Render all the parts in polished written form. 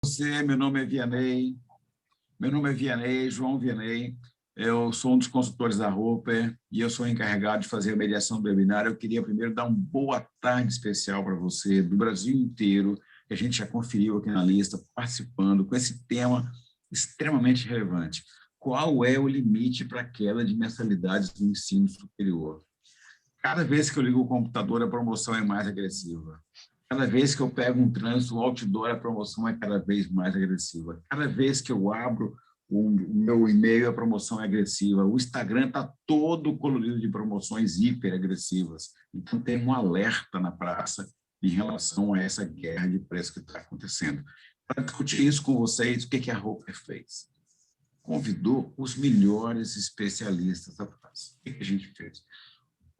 Você, meu nome é Vianney. Meu nome é Vianney, João Vianney. Eu sou um dos consultores da Roper e eu sou encarregado de fazer a mediação do webinar. Eu queria primeiro dar uma boa tarde especial para você, do Brasil inteiro, que a gente já conferiu aqui na lista, participando com esse tema extremamente relevante. Qual é o limite para a queda de mensalidades no ensino superior? Cada vez que eu ligo o computador, a promoção é mais agressiva. Cada vez que eu pego um trânsito, o outdoor, a promoção é cada vez mais agressiva. Cada vez que eu abro o meu e-mail, a promoção é agressiva. O Instagram está todo colorido de promoções hiper agressivas. Então, tem um alerta na praça em relação a essa guerra de preço que está acontecendo. Para discutir isso com vocês, o que a Roper fez? Convidou os melhores especialistas da praça. O que a gente fez?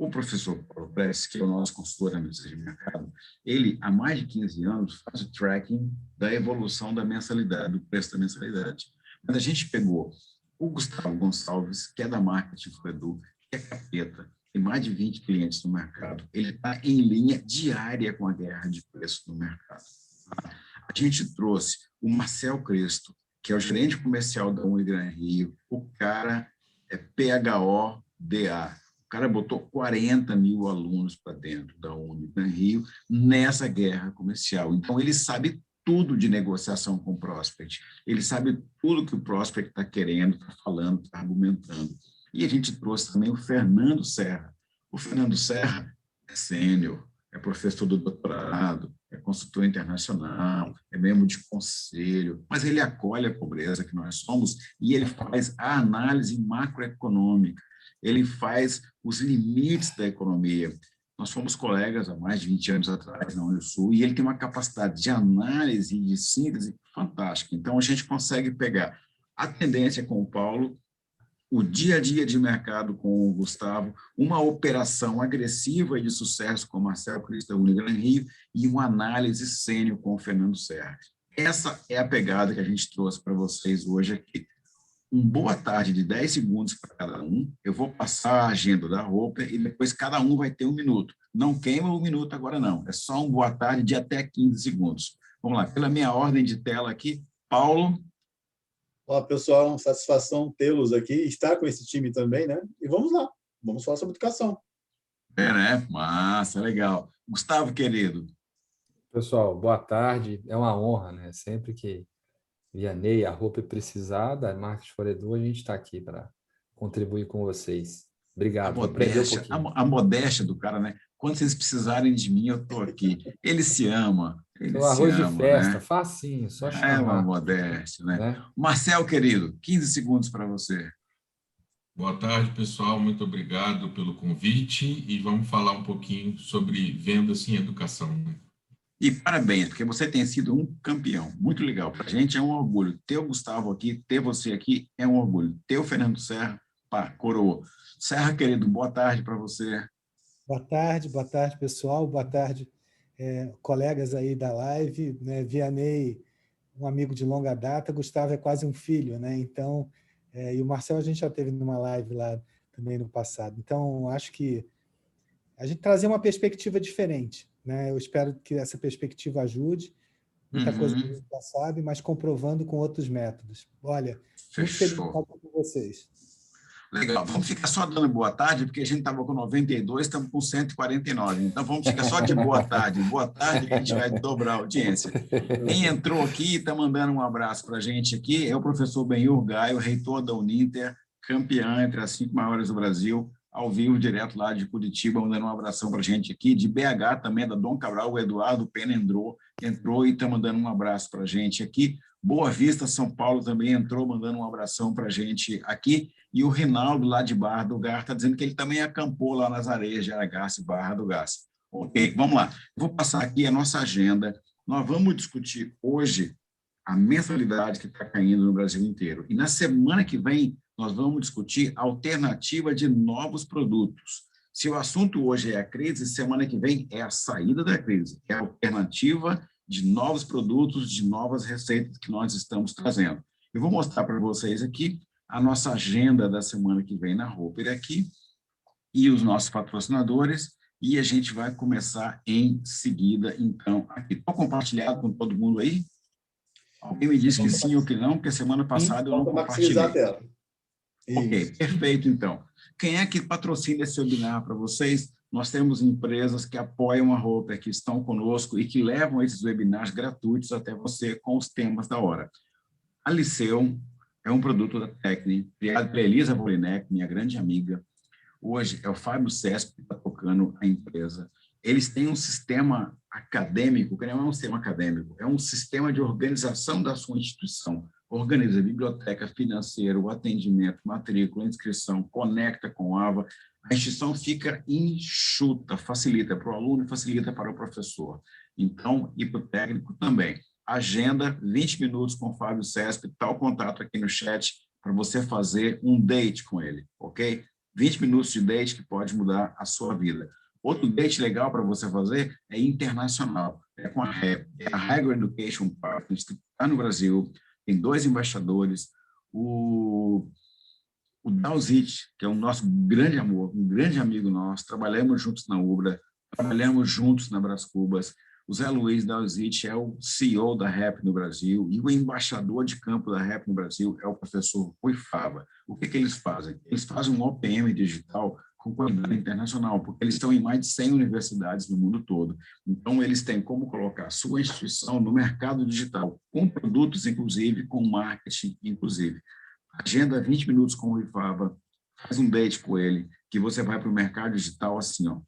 O professor Paulo Prestes, que é o nosso consultor de administração de mercado, ele, há mais de 15 anos, faz o tracking da evolução da mensalidade, do preço da mensalidade. Mas a gente pegou o Gustavo Gonçalves, que é da Marketing for Edu, que é capeta, tem mais de 20 clientes no mercado. Ele está em linha diária com a guerra de preço no mercado. A gente trouxe o Marcel Cristo, que é o gerente comercial da Unigran Rio. O cara é PHODA. O cara botou 40 mil alunos para dentro da Unigran Rio nessa guerra comercial. Então, ele sabe tudo de negociação com o prospect. Ele sabe tudo que o prospect está querendo, está falando, está argumentando. E a gente trouxe também o Fernando Serra. O Fernando Serra é sênior, é professor do doutorado, é consultor internacional, é membro de conselho, mas ele acolhe a pobreza que nós somos e ele faz a análise macroeconômica, ele faz os limites da economia. Nós fomos colegas há mais de 20 anos atrás na Unisul e ele tem uma capacidade de análise e de síntese fantástica. Então, a gente consegue pegar a tendência com o Paulo, o dia a dia de mercado com o Gustavo, uma operação agressiva e de sucesso com o Marcelo Cristo da Unigran Rio e uma análise sênior com o Fernando Serra. Essa é a pegada que a gente trouxe para vocês hoje aqui. Boa tarde de 10 segundos para cada um. Eu vou passar a agenda da Roper e depois cada um vai ter um minuto. Não queima o minuto agora, não. É só um boa tarde de até 15 segundos. Vamos lá, pela minha ordem de tela aqui, Paulo. Olá, pessoal, uma satisfação tê-los aqui, estar com esse time também, né? E vamos lá, vamos falar sobre educação. É, né? Massa, legal. Gustavo, querido. Pessoal, boa tarde. É uma honra, né? Sempre que Vianney, a Roper precisar da Marketing for Edu, a gente está aqui para contribuir com vocês. Obrigado. A modéstia do cara, né? Quando vocês precisarem de mim, eu estou aqui. Ele se ama. Ele o arroz se ama, de festa, né? facinho, só chamar. É uma modéstia, né? Marcel, querido, 15 segundos para você. Boa tarde, pessoal. Muito obrigado pelo convite e vamos falar um pouquinho sobre vendas em educação. E parabéns, porque você tem sido um campeão. Muito legal. Para a gente é um orgulho. Ter o Gustavo aqui, ter você aqui é um orgulho. Ter o Fernando Serra, pá, coroa. Serra, querido, boa tarde para você. Boa tarde, pessoal. Boa tarde, colegas aí da live. Né? Vianney, um amigo de longa data. Gustavo é quase um filho, né? Então, e o Marcel a gente já teve numa live lá também no passado. Então, acho que a gente trazer uma perspectiva diferente, né? Eu espero que essa perspectiva ajude. Muita coisa que a gente já sabe, mas comprovando com outros métodos. Olha, muito feliz de estar com vocês. Legal, vamos ficar só dando boa tarde, porque a gente estava com 92, estamos com 149. Então, vamos ficar só de boa tarde. Boa tarde, que a gente vai dobrar a audiência. Quem entrou aqui e está mandando um abraço para a gente aqui é o professor Benhur Gaio, reitor da Uninter, campeão entre as 5 maiores do Brasil, ao vivo, direto lá de Curitiba, mandando um abração para a gente aqui. De BH também, da Dom Cabral, o Eduardo Pena entrou e está mandando um abraço para a gente aqui. Boa Vista, São Paulo também entrou, mandando um abração para a gente aqui. E o Rinaldo, lá de Barra do Garça, está dizendo que ele também acampou lá nas areias de Aragaça e Barra do Garça. Ok, vamos lá. Vou passar aqui a nossa agenda. Nós vamos discutir hoje a mensalidade que está caindo no Brasil inteiro. E na semana que vem, nós vamos discutir a alternativa de novos produtos. Se o assunto hoje é a crise, semana que vem é a saída da crise, é a alternativa de novos produtos, de novas receitas que nós estamos trazendo. Eu vou mostrar para vocês aqui a nossa agenda da semana que vem na Roper aqui e os nossos patrocinadores, e a gente vai começar em seguida, então, aqui. Estou compartilhado com todo mundo aí? Alguém me disse que sim ou que não, porque semana passada eu não Falta maximizar a compartilhei. tela. Ok, Isso. perfeito, então. Quem é que patrocina esse webinar para vocês? Nós temos empresas que apoiam a Roper, que estão conosco e que levam esses webinars gratuitos até você com os temas da hora. A Liceu é um produto da Tecni, criado pela Elisa Volinec, minha grande amiga. Hoje é o Fábio Cesp que está tocando a empresa. Eles têm um sistema acadêmico, que não é um sistema acadêmico, é um sistema de organização da sua instituição. Organiza a biblioteca, financeiro, o atendimento, matrícula, inscrição, conecta com a AVA. A instituição fica enxuta, facilita para o aluno e facilita para o professor. Então, e para o técnico também. Agenda, 20 minutos com o Fábio Cesp, está o contato aqui no chat para você fazer um date com ele, ok? 20 minutos de date que pode mudar a sua vida. Outro date legal para você fazer é internacional, é com a REP, é a Higher Education Partners, que está no Brasil, tem 2 embaixadores, o Dalzit, que é o nosso grande amor, um grande amigo nosso, trabalhamos juntos na UBRA, trabalhamos juntos na Brás Cubas. O Zé Luiz Dalzit é o CEO da REP no Brasil e o embaixador de campo da REP no Brasil é o professor Rui Fava. O que eles fazem? Eles fazem um OPM digital com qualidade internacional, porque eles estão em mais de 100 universidades no mundo todo. Então, eles têm como colocar a sua instituição no mercado digital, com produtos, inclusive, com marketing, inclusive. Agenda 20 minutos com o Rui Fava, faz um date com ele, que você vai para o mercado digital assim, ó,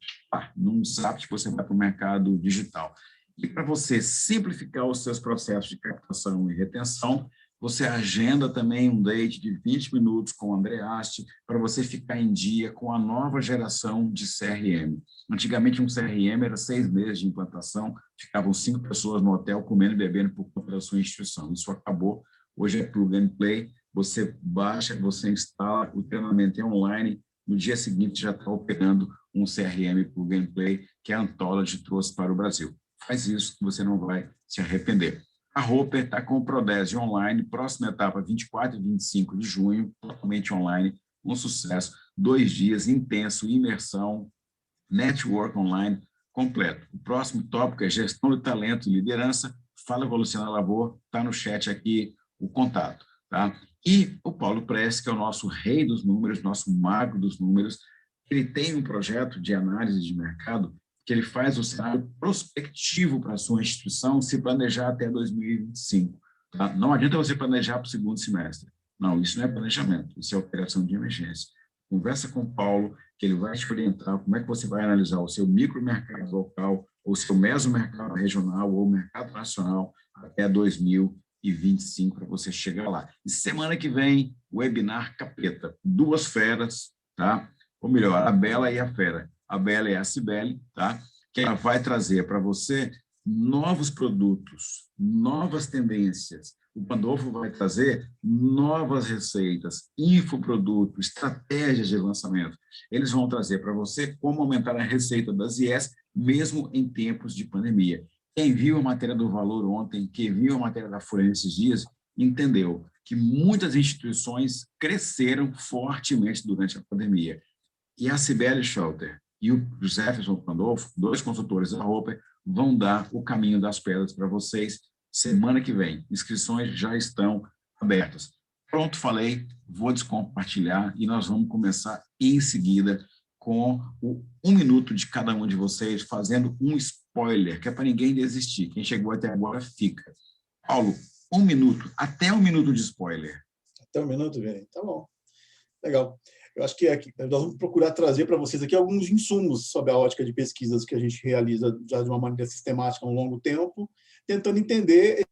num zap que você vai para o mercado digital. E para você simplificar os seus processos de captação e retenção, você agenda também um date de 20 minutos com o André Asti para você ficar em dia com a nova geração de CRM. Antigamente, um CRM era 6 meses de implantação, ficavam 5 pessoas no hotel comendo e bebendo por conta da sua instituição. Isso acabou, hoje é plug and play, você baixa, você instala, o treinamento é online, no dia seguinte já está operando um CRM plug and play que a Anthology trouxe para o Brasil. Faz isso que você não vai se arrepender. A Roper está com o Prodese online, próxima etapa 24 e 25 de junho, totalmente online, um sucesso, 2 dias intenso, imersão, network online completo. O próximo tópico é gestão de talento e liderança. Fala com a Luciana Lavor, está no chat aqui o contato. Tá? E o Paulo Press, que é o nosso rei dos números, nosso mago dos números, ele tem um projeto de análise de mercado que ele faz o cenário prospectivo para a sua instituição se planejar até 2025. Tá? Não adianta você planejar para o segundo semestre. Não, isso não é planejamento, isso é operação de emergência. Conversa com o Paulo, que ele vai te orientar como é que você vai analisar o seu micromercado local, ou o seu mesomercado regional, ou o mercado nacional até 2025 para você chegar lá. E semana que vem, webinar Capeta. 2 feras, tá? Ou melhor, a Bela e a Fera. A Bela é a Cibele, tá? Que ela vai trazer para você novos produtos, novas tendências. O Pandolfo vai trazer novas receitas, infoproduto, estratégias de lançamento. Eles vão trazer para você como aumentar a receita das IES, mesmo em tempos de pandemia. Quem viu a matéria do Valor ontem, quem viu a matéria da Folha nesses dias, entendeu que muitas instituições cresceram fortemente durante a pandemia. E a Cibele Schalter e o Jefferson Pandolfo, 2 consultores da Roper, vão dar o caminho das pedras para vocês semana que vem. Inscrições já estão abertas. Pronto, falei, vou descompartilhar e nós vamos começar em seguida com o 1 minuto de cada um de vocês, fazendo um spoiler, que é para ninguém desistir. Quem chegou até agora, fica. Paulo, 1 minuto, até 1 minuto de spoiler. Até 1 minuto, Vini? Tá bom. Legal. Eu acho que nós vamos procurar trazer para vocês aqui alguns insumos sobre a ótica de pesquisas que a gente realiza já de uma maneira sistemática há um longo tempo, tentando entender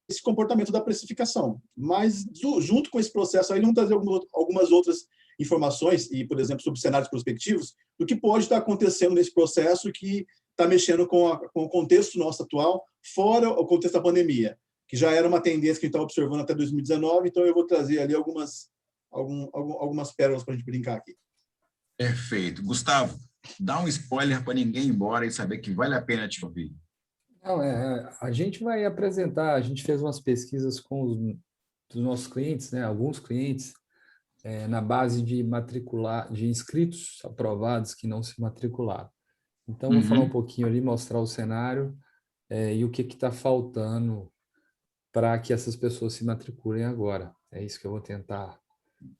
esse comportamento da precificação. Mas, junto com esse processo, aí, vamos trazer algumas outras informações, e, por exemplo, sobre cenários prospectivos, do que pode estar acontecendo nesse processo que está mexendo com o contexto nosso atual, fora o contexto da pandemia, que já era uma tendência que a gente está observando até 2019, então eu vou trazer ali algumas pérolas para a gente brincar aqui. Perfeito. Gustavo, dá um spoiler para ninguém ir embora e saber que vale a pena te ouvir. Não, a gente vai apresentar, a gente fez umas pesquisas com dos nossos clientes, né, alguns clientes, na base de inscritos aprovados que não se matricularam. Então, vou falar um pouquinho ali, mostrar o cenário e o que está faltando para que essas pessoas se matriculem agora. É isso que eu vou tentar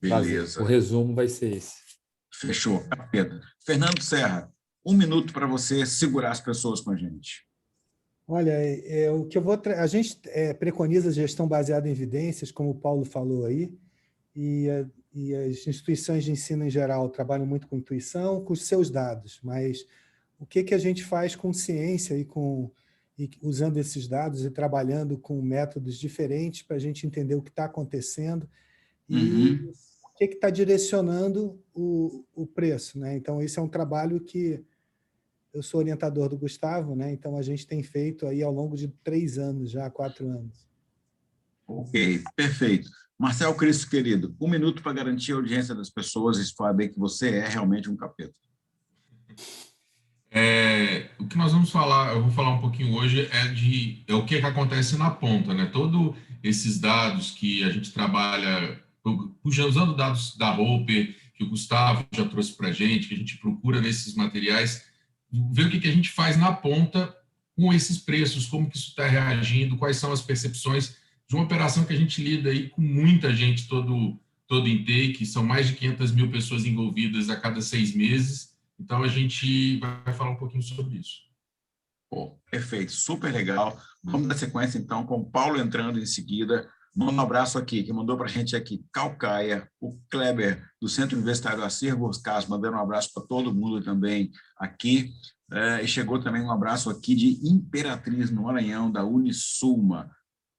Beleza. fazer. O resumo vai ser esse. Fechou. Pedro. Fernando Serra, 1 minuto para você segurar as pessoas com a gente. Olha, o que a gente preconiza gestão baseada em evidências, como o Paulo falou aí, e as instituições de ensino em geral trabalham muito com intuição, com os seus dados, mas o que a gente faz com ciência e usando esses dados e trabalhando com métodos diferentes para a gente entender o que está acontecendo e o que está direcionando o preço, né? Então, esse é um trabalho que eu sou orientador do Gustavo, né? Então a gente tem feito aí ao longo de 3 anos, já 4 anos. Ok, perfeito. Marcel Cristo, querido, 1 minuto para garantir a audiência das pessoas e saber que você é realmente um capeta. O que nós vamos falar, eu vou falar um pouquinho hoje, é o que acontece na ponta, né? Todos esses dados que a gente trabalha, usando dados da Roper, que o Gustavo já trouxe para a gente, que a gente procura nesses materiais, ver o que a gente faz na ponta com esses preços, como que isso está reagindo, quais são as percepções de uma operação que a gente lida aí com muita gente todo intake, são mais de 500 mil pessoas envolvidas a cada 6 meses, então a gente vai falar um pouquinho sobre isso. Pô, perfeito, super legal. Vamos dar sequência, então, com o Paulo entrando em seguida. Manda um abraço aqui, que mandou para a gente aqui, Calcaia, o Kleber, do Centro Universitário Acervo Oscar, mandando um abraço para todo mundo também aqui. E chegou também um abraço aqui de Imperatriz, no Maranhão, da Unisulma.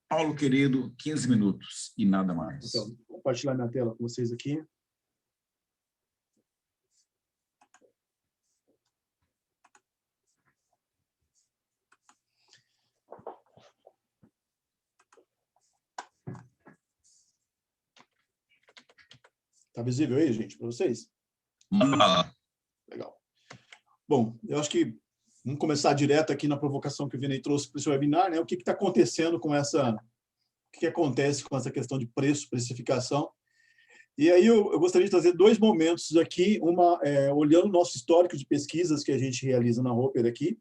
Paulo, querido, 15 minutos e nada mais. Então, vou compartilhar minha tela com vocês aqui. Está visível aí, gente, para vocês? Legal. Bom, eu acho que vamos começar direto aqui na provocação que o Vinei trouxe para esse webinar, né? O que está acontecendo com essa... O que acontece com essa questão de preço, precificação. E aí eu gostaria de trazer 2 momentos aqui, uma olhando o nosso histórico de pesquisas que a gente realiza na Roper aqui,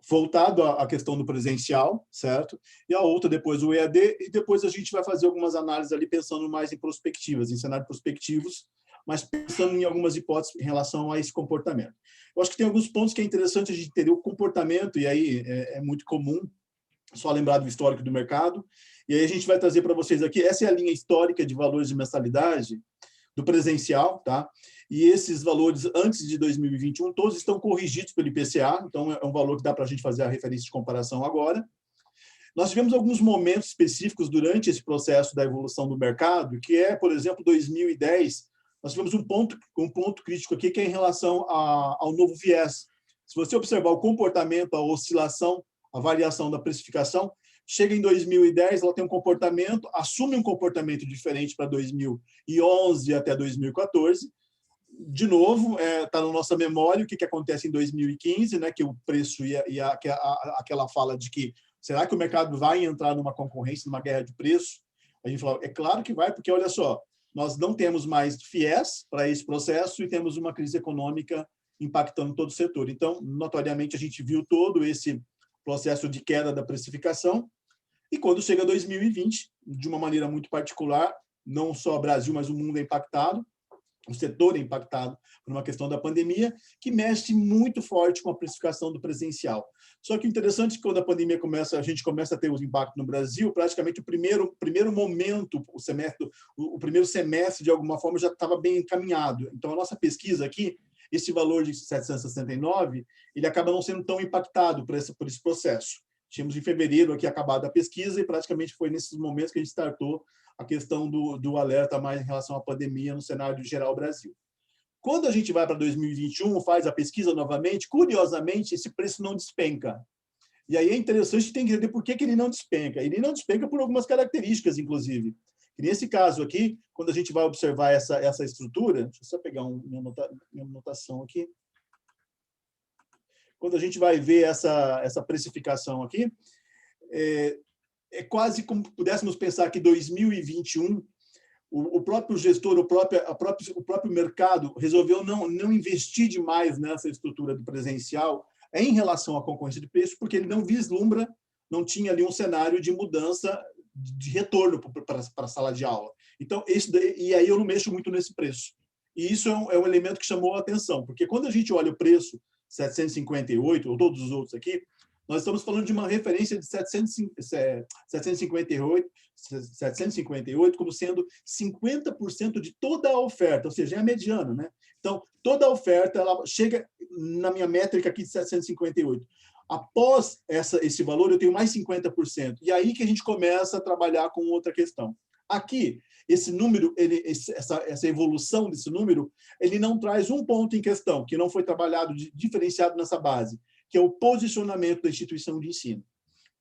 voltado à questão do presencial, certo? E a outra depois o EAD, e depois a gente vai fazer algumas análises ali pensando mais em perspectivas, em cenários prospectivos, mas pensando em algumas hipóteses em relação a esse comportamento. Eu acho que tem alguns pontos que é interessante a gente entender o comportamento, e aí é muito comum só lembrar do histórico do mercado, e aí a gente vai trazer para vocês aqui, essa é a linha histórica de valores de mensalidade do presencial, tá? E esses valores antes de 2021, todos estão corrigidos pelo IPCA, então é um valor que dá para a gente fazer a referência de comparação agora. Nós tivemos alguns momentos específicos durante esse processo da evolução do mercado, que é, por exemplo, 2010, nós tivemos um ponto crítico aqui, que é em relação ao novo viés. Se você observar o comportamento, a oscilação, a variação da precificação, chega em 2010, ela tem um comportamento, assume um comportamento diferente para 2011 até 2014. De novo, está na nossa memória o que acontece em 2015, né, que o preço aquela fala de que será que o mercado vai entrar numa concorrência, numa guerra de preço? A gente falou, é claro que vai, porque olha só, nós não temos mais FIES para esse processo e temos uma crise econômica impactando todo o setor. Então, notoriamente, a gente viu todo esse processo de queda da precificação, e quando chega 2020, de uma maneira muito particular, não só o Brasil, mas o mundo é impactado, o setor é impactado por uma questão da pandemia, que mexe muito forte com a precificação do presencial. Só que o interessante é que quando a pandemia a gente começa a ter os impactos no Brasil, praticamente o primeiro momento, o primeiro semestre, de alguma forma, já estava bem encaminhado. Então, a nossa pesquisa aqui, esse valor de 769, ele acaba não sendo tão impactado por esse processo. Tínhamos em fevereiro aqui acabado a pesquisa e praticamente foi nesses momentos que a gente startou a questão do alerta mais em relação à pandemia no cenário geral Brasil. Quando a gente vai para 2021, faz a pesquisa novamente, curiosamente, esse preço não despenca. E aí é interessante, tem que entender por que ele não despenca. Ele não despenca por algumas características, inclusive. E nesse caso aqui, quando a gente vai observar essa estrutura, deixa eu só pegar minha anotação aqui. Quando a gente vai ver essa precificação aqui, é quase como pudéssemos pensar que 2021, o próprio gestor, o próprio mercado resolveu não investir demais nessa estrutura do presencial em relação à concorrência de preço, porque ele não não tinha ali um cenário de mudança, de retorno para a sala de aula. Então, e aí eu não mexo muito nesse preço. E isso é um elemento que chamou a atenção, porque quando a gente olha o preço 758, ou todos os outros aqui, nós estamos falando de uma referência de 758 como sendo 50% de toda a oferta, ou seja, é a mediana, né? Então, toda a oferta ela chega na minha métrica aqui de 758. Após esse valor, eu tenho mais 50%. E aí que a gente começa a trabalhar com outra questão. Aqui, esse número, essa evolução desse número, ele não traz um ponto em questão, que não foi trabalhado, diferenciado nessa base, que é o posicionamento da instituição de ensino.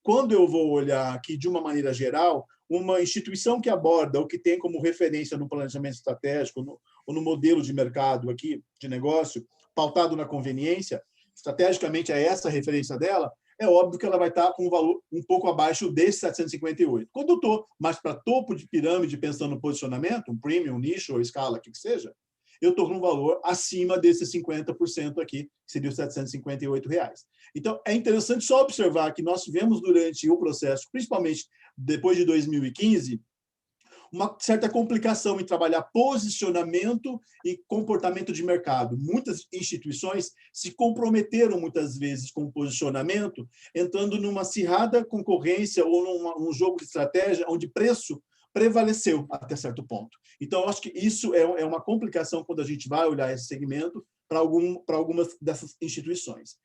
Quando eu vou olhar aqui de uma maneira geral, uma instituição que aborda ou que tem como referência no planejamento estratégico ou no modelo de mercado aqui, de negócio, pautado na conveniência, estrategicamente é essa a referência dela, é óbvio que ela vai estar com um valor um pouco abaixo desse 758. Quando eu estou mais para topo de pirâmide, pensando no posicionamento, um premium, um nicho ou escala, o que seja, eu estou com um valor acima desses 50% aqui, que seria os R$ 758. Então, é interessante só observar que nós tivemos durante o processo, principalmente depois de 2015, uma certa complicação em trabalhar posicionamento e comportamento de mercado. Muitas instituições se comprometeram muitas vezes com o posicionamento, entrando numa acirrada concorrência ou num jogo de estratégia onde preço prevaleceu até certo ponto. Então, eu acho que isso é uma complicação quando a gente vai olhar esse segmento para algumas dessas instituições.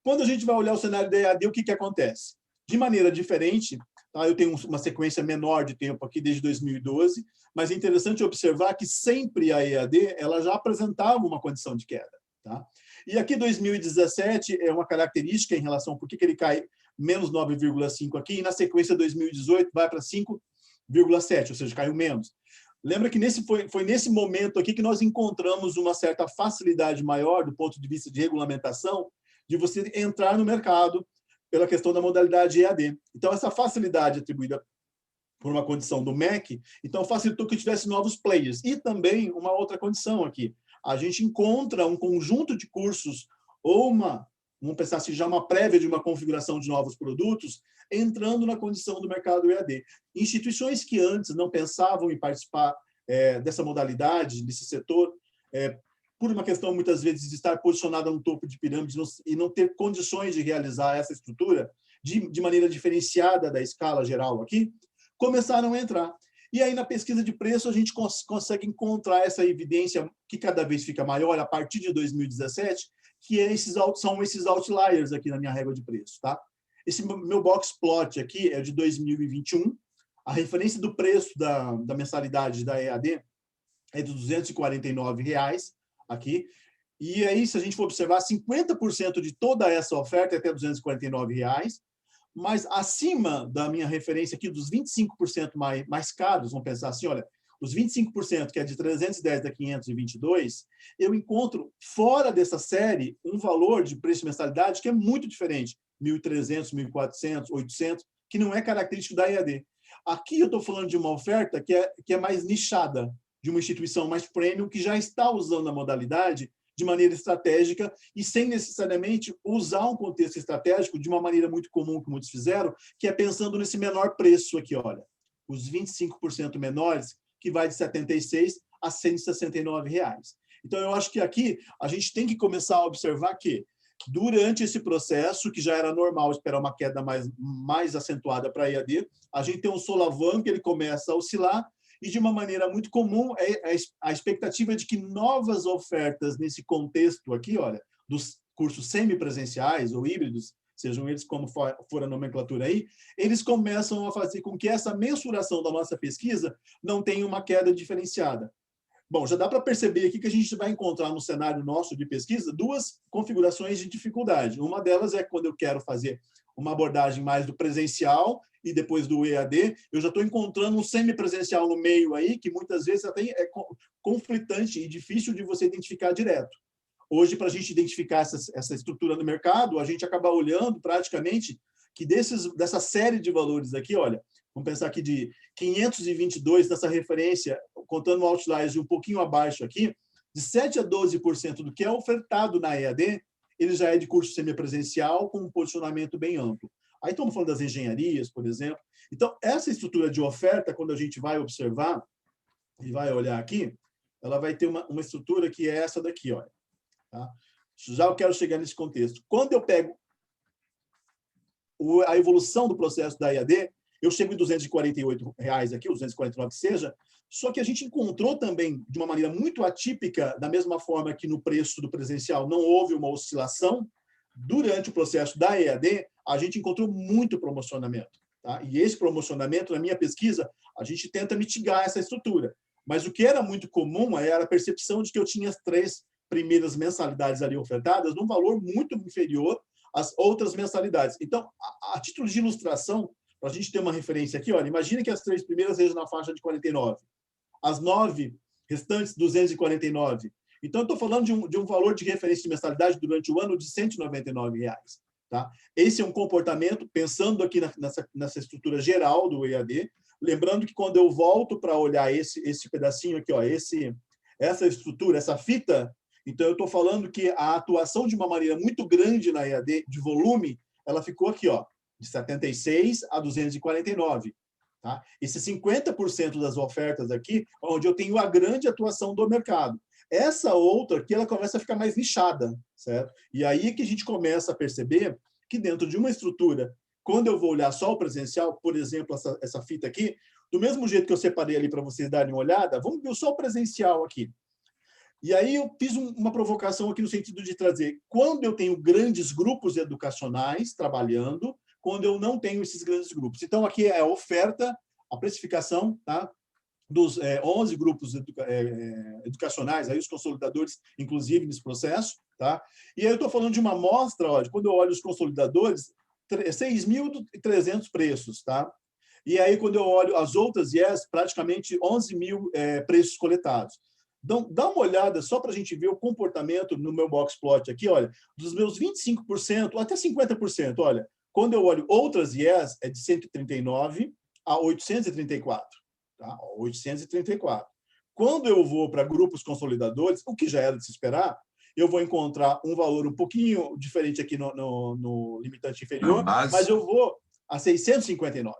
Quando a gente vai olhar o cenário da EAD, o que acontece? De maneira diferente, tá? Eu tenho uma sequência menor de tempo aqui desde 2012, mas é interessante observar que sempre a EAD ela já apresentava uma condição de queda. Tá? E aqui 2017 é uma característica em relação a por que ele cai menos 9,5 aqui, e na sequência 2018 vai para 5,7, ou seja, caiu menos. Lembra que foi nesse momento aqui que nós encontramos uma certa facilidade maior do ponto de vista de regulamentação de você entrar no mercado pela questão da modalidade EAD. Então, essa facilidade atribuída por uma condição do MEC, então facilitou que tivesse novos players. E também uma outra condição aqui. A gente encontra um conjunto de cursos ou vamos pensar assim, já uma prévia de uma configuração de novos produtos, entrando na condição do mercado EAD. Instituições que antes não pensavam em participar dessa modalidade, desse setor, por uma questão, muitas vezes, de estar posicionada no topo de pirâmide e não ter condições de realizar essa estrutura de maneira diferenciada da escala geral aqui, começaram a entrar. E aí, na pesquisa de preço, a gente consegue encontrar essa evidência que cada vez fica maior a partir de 2017, que são esses outliers aqui na minha régua de preço. Tá? Esse meu box plot aqui é de 2021. A referência do preço da mensalidade da EAD é de R$ 249 aqui. E aí, se a gente for observar, 50% de toda essa oferta é até R$ 249, mas acima da minha referência aqui, dos 25% mais caros, vamos pensar assim, olha, os 25%, que é de 310 a 522, eu encontro fora dessa série um valor de preço de mensalidade que é muito diferente, 1.300, 1.400, 800, que não é característico da EAD. Aqui eu estou falando de uma oferta que é mais nichada, de uma instituição mais premium, que já está usando a modalidade de maneira estratégica e sem necessariamente usar um contexto estratégico de uma maneira muito comum que muitos fizeram, que é pensando nesse menor preço aqui, olha, os 25% menores, que vai de R$ 76 a R$ 169. Então, eu acho que aqui a gente tem que começar a observar que, durante esse processo, que já era normal esperar uma queda mais acentuada para a EAD, a gente tem um solavanco, ele começa a oscilar, e de uma maneira muito comum, a expectativa de que novas ofertas nesse contexto aqui, olha, dos cursos semipresenciais ou híbridos, sejam eles como for a nomenclatura aí, eles começam a fazer com que essa mensuração da nossa pesquisa não tenha uma queda diferenciada. Bom, já dá para perceber aqui que a gente vai encontrar no cenário nosso de pesquisa duas configurações de dificuldade. Uma delas é quando eu quero fazer uma abordagem mais do presencial e depois do EAD, eu já estou encontrando um semipresencial no meio aí, que muitas vezes até é conflitante e difícil de você identificar direto. Hoje, para a gente identificar essa estrutura do mercado, a gente acaba olhando praticamente que dessa série de valores aqui, olha, vamos pensar aqui de 522 dessa referência, contando outliers de um pouquinho abaixo aqui, de 7% a 12% do que é ofertado na EAD, ele já é de curso semipresencial com um posicionamento bem amplo. Aí estamos falando das engenharias, por exemplo. Então, essa estrutura de oferta, quando a gente vai observar e vai olhar aqui, ela vai ter uma estrutura que é essa daqui, olha. Tá? Já eu quero chegar nesse contexto. Quando eu pego a evolução do processo da EAD, eu chego em R$ 248 aqui, ou 249 que seja, só que a gente encontrou também, de uma maneira muito atípica, da mesma forma que no preço do presencial não houve uma oscilação, durante o processo da EAD, a gente encontrou muito promocionamento. Tá? E esse promocionamento, na minha pesquisa, a gente tenta mitigar essa estrutura. Mas o que era muito comum era a percepção de que eu tinha as 3 primeiras mensalidades ali ofertadas num valor muito inferior às outras mensalidades. Então, a título de ilustração, para a gente ter uma referência aqui, olha, imagine que as 3 primeiras sejam na faixa de 49, as 9 restantes 249. Então, eu estou falando de um valor de referência de mensalidade durante o ano de R$ 199. Tá? Esse é um comportamento, pensando aqui nessa estrutura geral do EAD, lembrando que quando eu volto para olhar esse pedacinho aqui, ó, essa estrutura, essa fita, então eu estou falando que a atuação de uma maneira muito grande na EAD, de volume, ela ficou aqui, ó, de 76 a 249. Tá? Esse 50% das ofertas aqui, onde eu tenho a grande atuação do mercado. Essa outra aqui, ela começa a ficar mais nichada, certo? E aí que a gente começa a perceber que dentro de uma estrutura, quando eu vou olhar só o presencial, por exemplo, essa fita aqui, do mesmo jeito que eu separei ali para vocês darem uma olhada, vamos ver só o presencial aqui. E aí eu fiz uma provocação aqui no sentido de trazer, quando eu tenho grandes grupos educacionais trabalhando, quando eu não tenho esses grandes grupos. Então, aqui é a oferta, a precificação, tá? Dos 11 grupos educacionais, aí os consolidadores, inclusive, nesse processo. Tá? E aí eu estou falando de uma amostra, olha, quando eu olho os consolidadores, 6.300 preços. Tá? E aí, quando eu olho as outras IES, praticamente 11 mil preços coletados. Então, dá uma olhada só para a gente ver o comportamento no meu box plot aqui, olha, dos meus 25%, até 50%, olha, quando eu olho outras IES, é de 139 a 834. Tá? 834. Quando eu vou para grupos consolidadores, o que já era de se esperar, eu vou encontrar um valor um pouquinho diferente aqui no limitante inferior, mas eu vou a 659.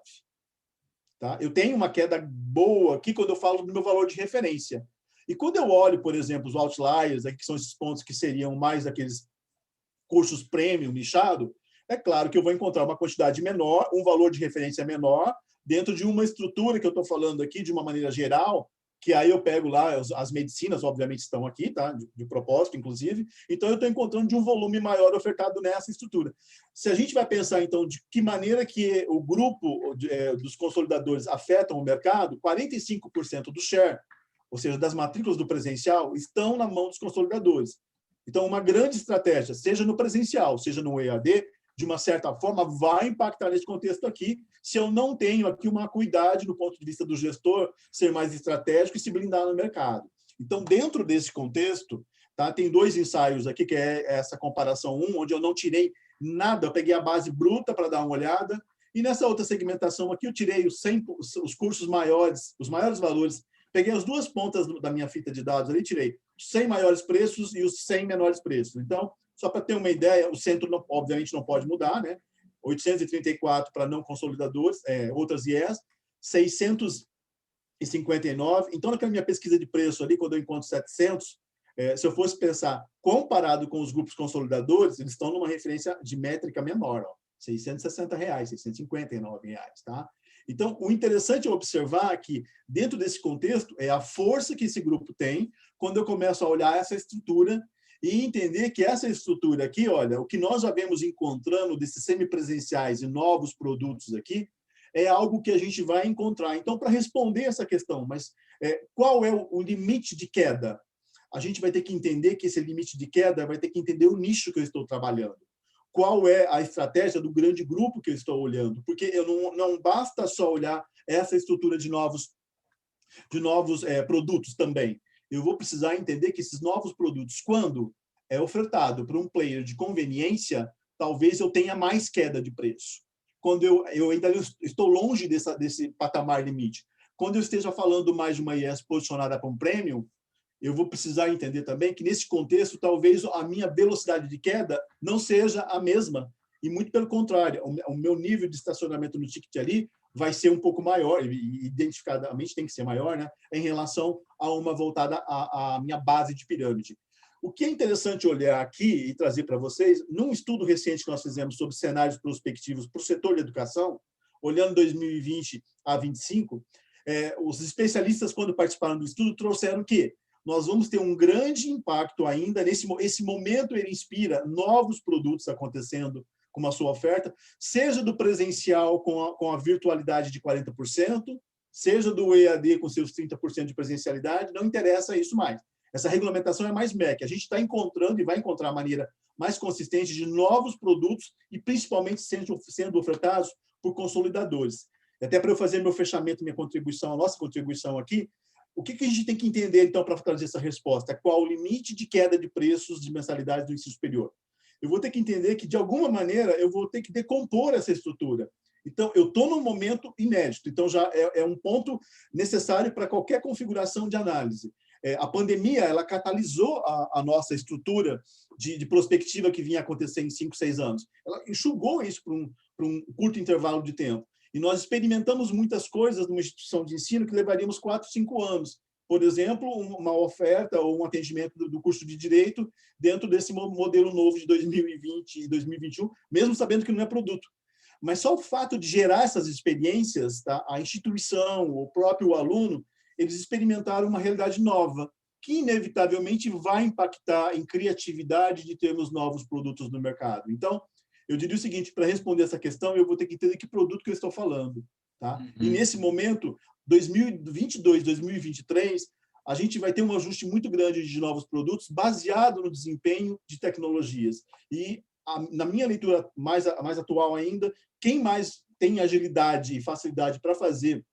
Tá? Eu tenho uma queda boa aqui quando eu falo do meu valor de referência. E quando eu olho, por exemplo, os outliers, aqui, que são esses pontos que seriam mais aqueles cursos premium, nichado, é claro que eu vou encontrar uma quantidade menor, um valor de referência menor, dentro de uma estrutura que eu estou falando aqui, de uma maneira geral, que aí eu pego lá, as medicinas, obviamente, estão aqui, tá? De propósito, inclusive. Então, eu estou encontrando de um volume maior ofertado nessa estrutura. Se a gente vai pensar, então, de que maneira que o grupo dos consolidadores afetam o mercado, 45% do share, ou seja, das matrículas do presencial, estão na mão dos consolidadores. Então, uma grande estratégia, seja no presencial, seja no EAD, de uma certa forma, vai impactar nesse contexto aqui, se eu não tenho aqui uma acuidade do ponto de vista do gestor, ser mais estratégico e se blindar no mercado. Então, dentro desse contexto, tá, tem 2 ensaios aqui, que é essa comparação 1, onde eu não tirei nada, eu peguei a base bruta para dar uma olhada, e nessa outra segmentação aqui eu tirei os cursos maiores, os maiores valores, peguei as 2 pontas da minha fita de dados ali, tirei os 100 maiores preços e os 100 menores preços. Então, só para ter uma ideia, o centro, obviamente, não pode mudar, né? 834 para não consolidadores, outras IES, 659. Então, naquela minha pesquisa de preço ali, quando eu encontro 700, se eu fosse pensar comparado com os grupos consolidadores, eles estão numa referência de métrica menor, ó, R$ 660, R$ 659. Tá? Então, o interessante é observar que, dentro desse contexto, é a força que esse grupo tem quando eu começo a olhar essa estrutura e entender que essa estrutura aqui, olha, o que nós já vemos encontrando desses semipresenciais e novos produtos aqui, é algo que a gente vai encontrar. Então, para responder essa questão, mas qual é o limite de queda? A gente vai ter que entender que esse limite de queda vai ter que entender o nicho que eu estou trabalhando. Qual é a estratégia do grande grupo que eu estou olhando? Porque eu não basta só olhar essa estrutura de novos produtos também. Eu vou precisar entender que esses novos produtos, quando é ofertado para um player de conveniência, talvez eu tenha mais queda de preço. Quando eu ainda estou longe desse patamar limite. Quando eu esteja falando mais de uma IES posicionada para um premium, eu vou precisar entender também que, nesse contexto, talvez a minha velocidade de queda não seja a mesma e muito pelo contrário, o meu nível de estacionamento no ticket ali vai ser um pouco maior, e identificadamente tem que ser maior, né, em relação a uma voltada à minha base de pirâmide. O que é interessante olhar aqui e trazer para vocês, num estudo recente que nós fizemos sobre cenários prospectivos para o setor de educação, olhando 2020 a 2025, os especialistas, quando participaram do estudo, trouxeram que nós vamos ter um grande impacto ainda, esse momento ele inspira novos produtos acontecendo com a sua oferta, seja do presencial com a virtualidade de 40%, seja do EAD com seus 30% de presencialidade, não interessa isso mais. Essa regulamentação é mais MEC. A gente está encontrando e vai encontrar a maneira mais consistente de novos produtos e principalmente sendo ofertados por consolidadores. Até para eu fazer meu fechamento, minha contribuição, a nossa contribuição aqui, o que a gente tem que entender, então, para trazer essa resposta? Qual o limite de queda de preços de mensalidade do ensino superior? Eu vou ter que entender que, de alguma maneira, eu vou ter que decompor essa estrutura. Então, eu estou num momento inédito. Então, já é um ponto necessário para qualquer configuração de análise. A pandemia ela catalisou a nossa estrutura de prospectiva que vinha acontecer em 5, 6 anos. Ela enxugou isso para um curto intervalo de tempo. E nós experimentamos muitas coisas numa instituição de ensino que levaríamos 4, 5 anos. Por exemplo, uma oferta ou um atendimento do curso de Direito dentro desse modelo novo de 2020 e 2021, mesmo sabendo que não é produto. Mas só o fato de gerar essas experiências, tá? A instituição, o próprio aluno, eles experimentaram uma realidade nova, que inevitavelmente vai impactar em criatividade de termos novos produtos no mercado. Então, eu diria o seguinte, para responder essa questão, eu vou ter que entender que produto que eu estou falando. Tá? E nesse momento, 2022, 2023, a gente vai ter um ajuste muito grande de novos produtos baseado no desempenho de tecnologias. E, na minha leitura mais atual ainda, quem mais tem agilidade e facilidade para fazer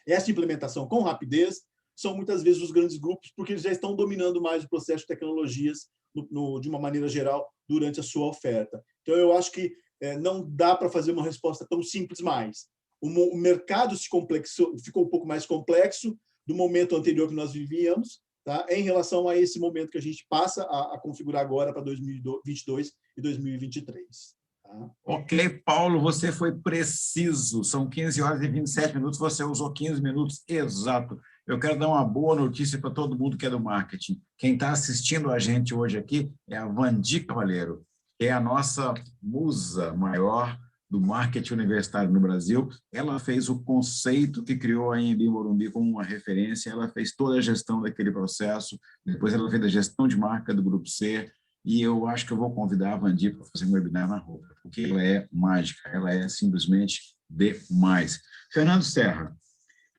essa implementação com rapidez são muitas vezes os grandes grupos, porque eles já estão dominando mais o processo de tecnologias de uma maneira geral durante a sua oferta. Então, eu acho que não dá para fazer uma resposta tão simples mais. O mercado ficou um pouco mais complexo do momento anterior que nós vivíamos, tá? Em relação a esse momento que a gente passa a configurar agora para 2022 e 2023. Tá? Ok, Paulo, você foi preciso. São 15 horas e 27 minutos, você usou 15 minutos exato. Eu quero dar uma boa notícia para todo mundo que é do marketing. Quem está assistindo a gente hoje aqui é a Vandi Cavalheiro, que é a nossa musa maior do marketing universitário no Brasil. Ela fez o conceito que criou a Anhembi Morumbi como uma referência, ela fez toda a gestão daquele processo, depois ela fez a gestão de marca do Grupo C, e eu acho que eu vou convidar a Vandi para fazer um webinar na roupa, porque ela é mágica, ela é simplesmente demais. Fernando Serra,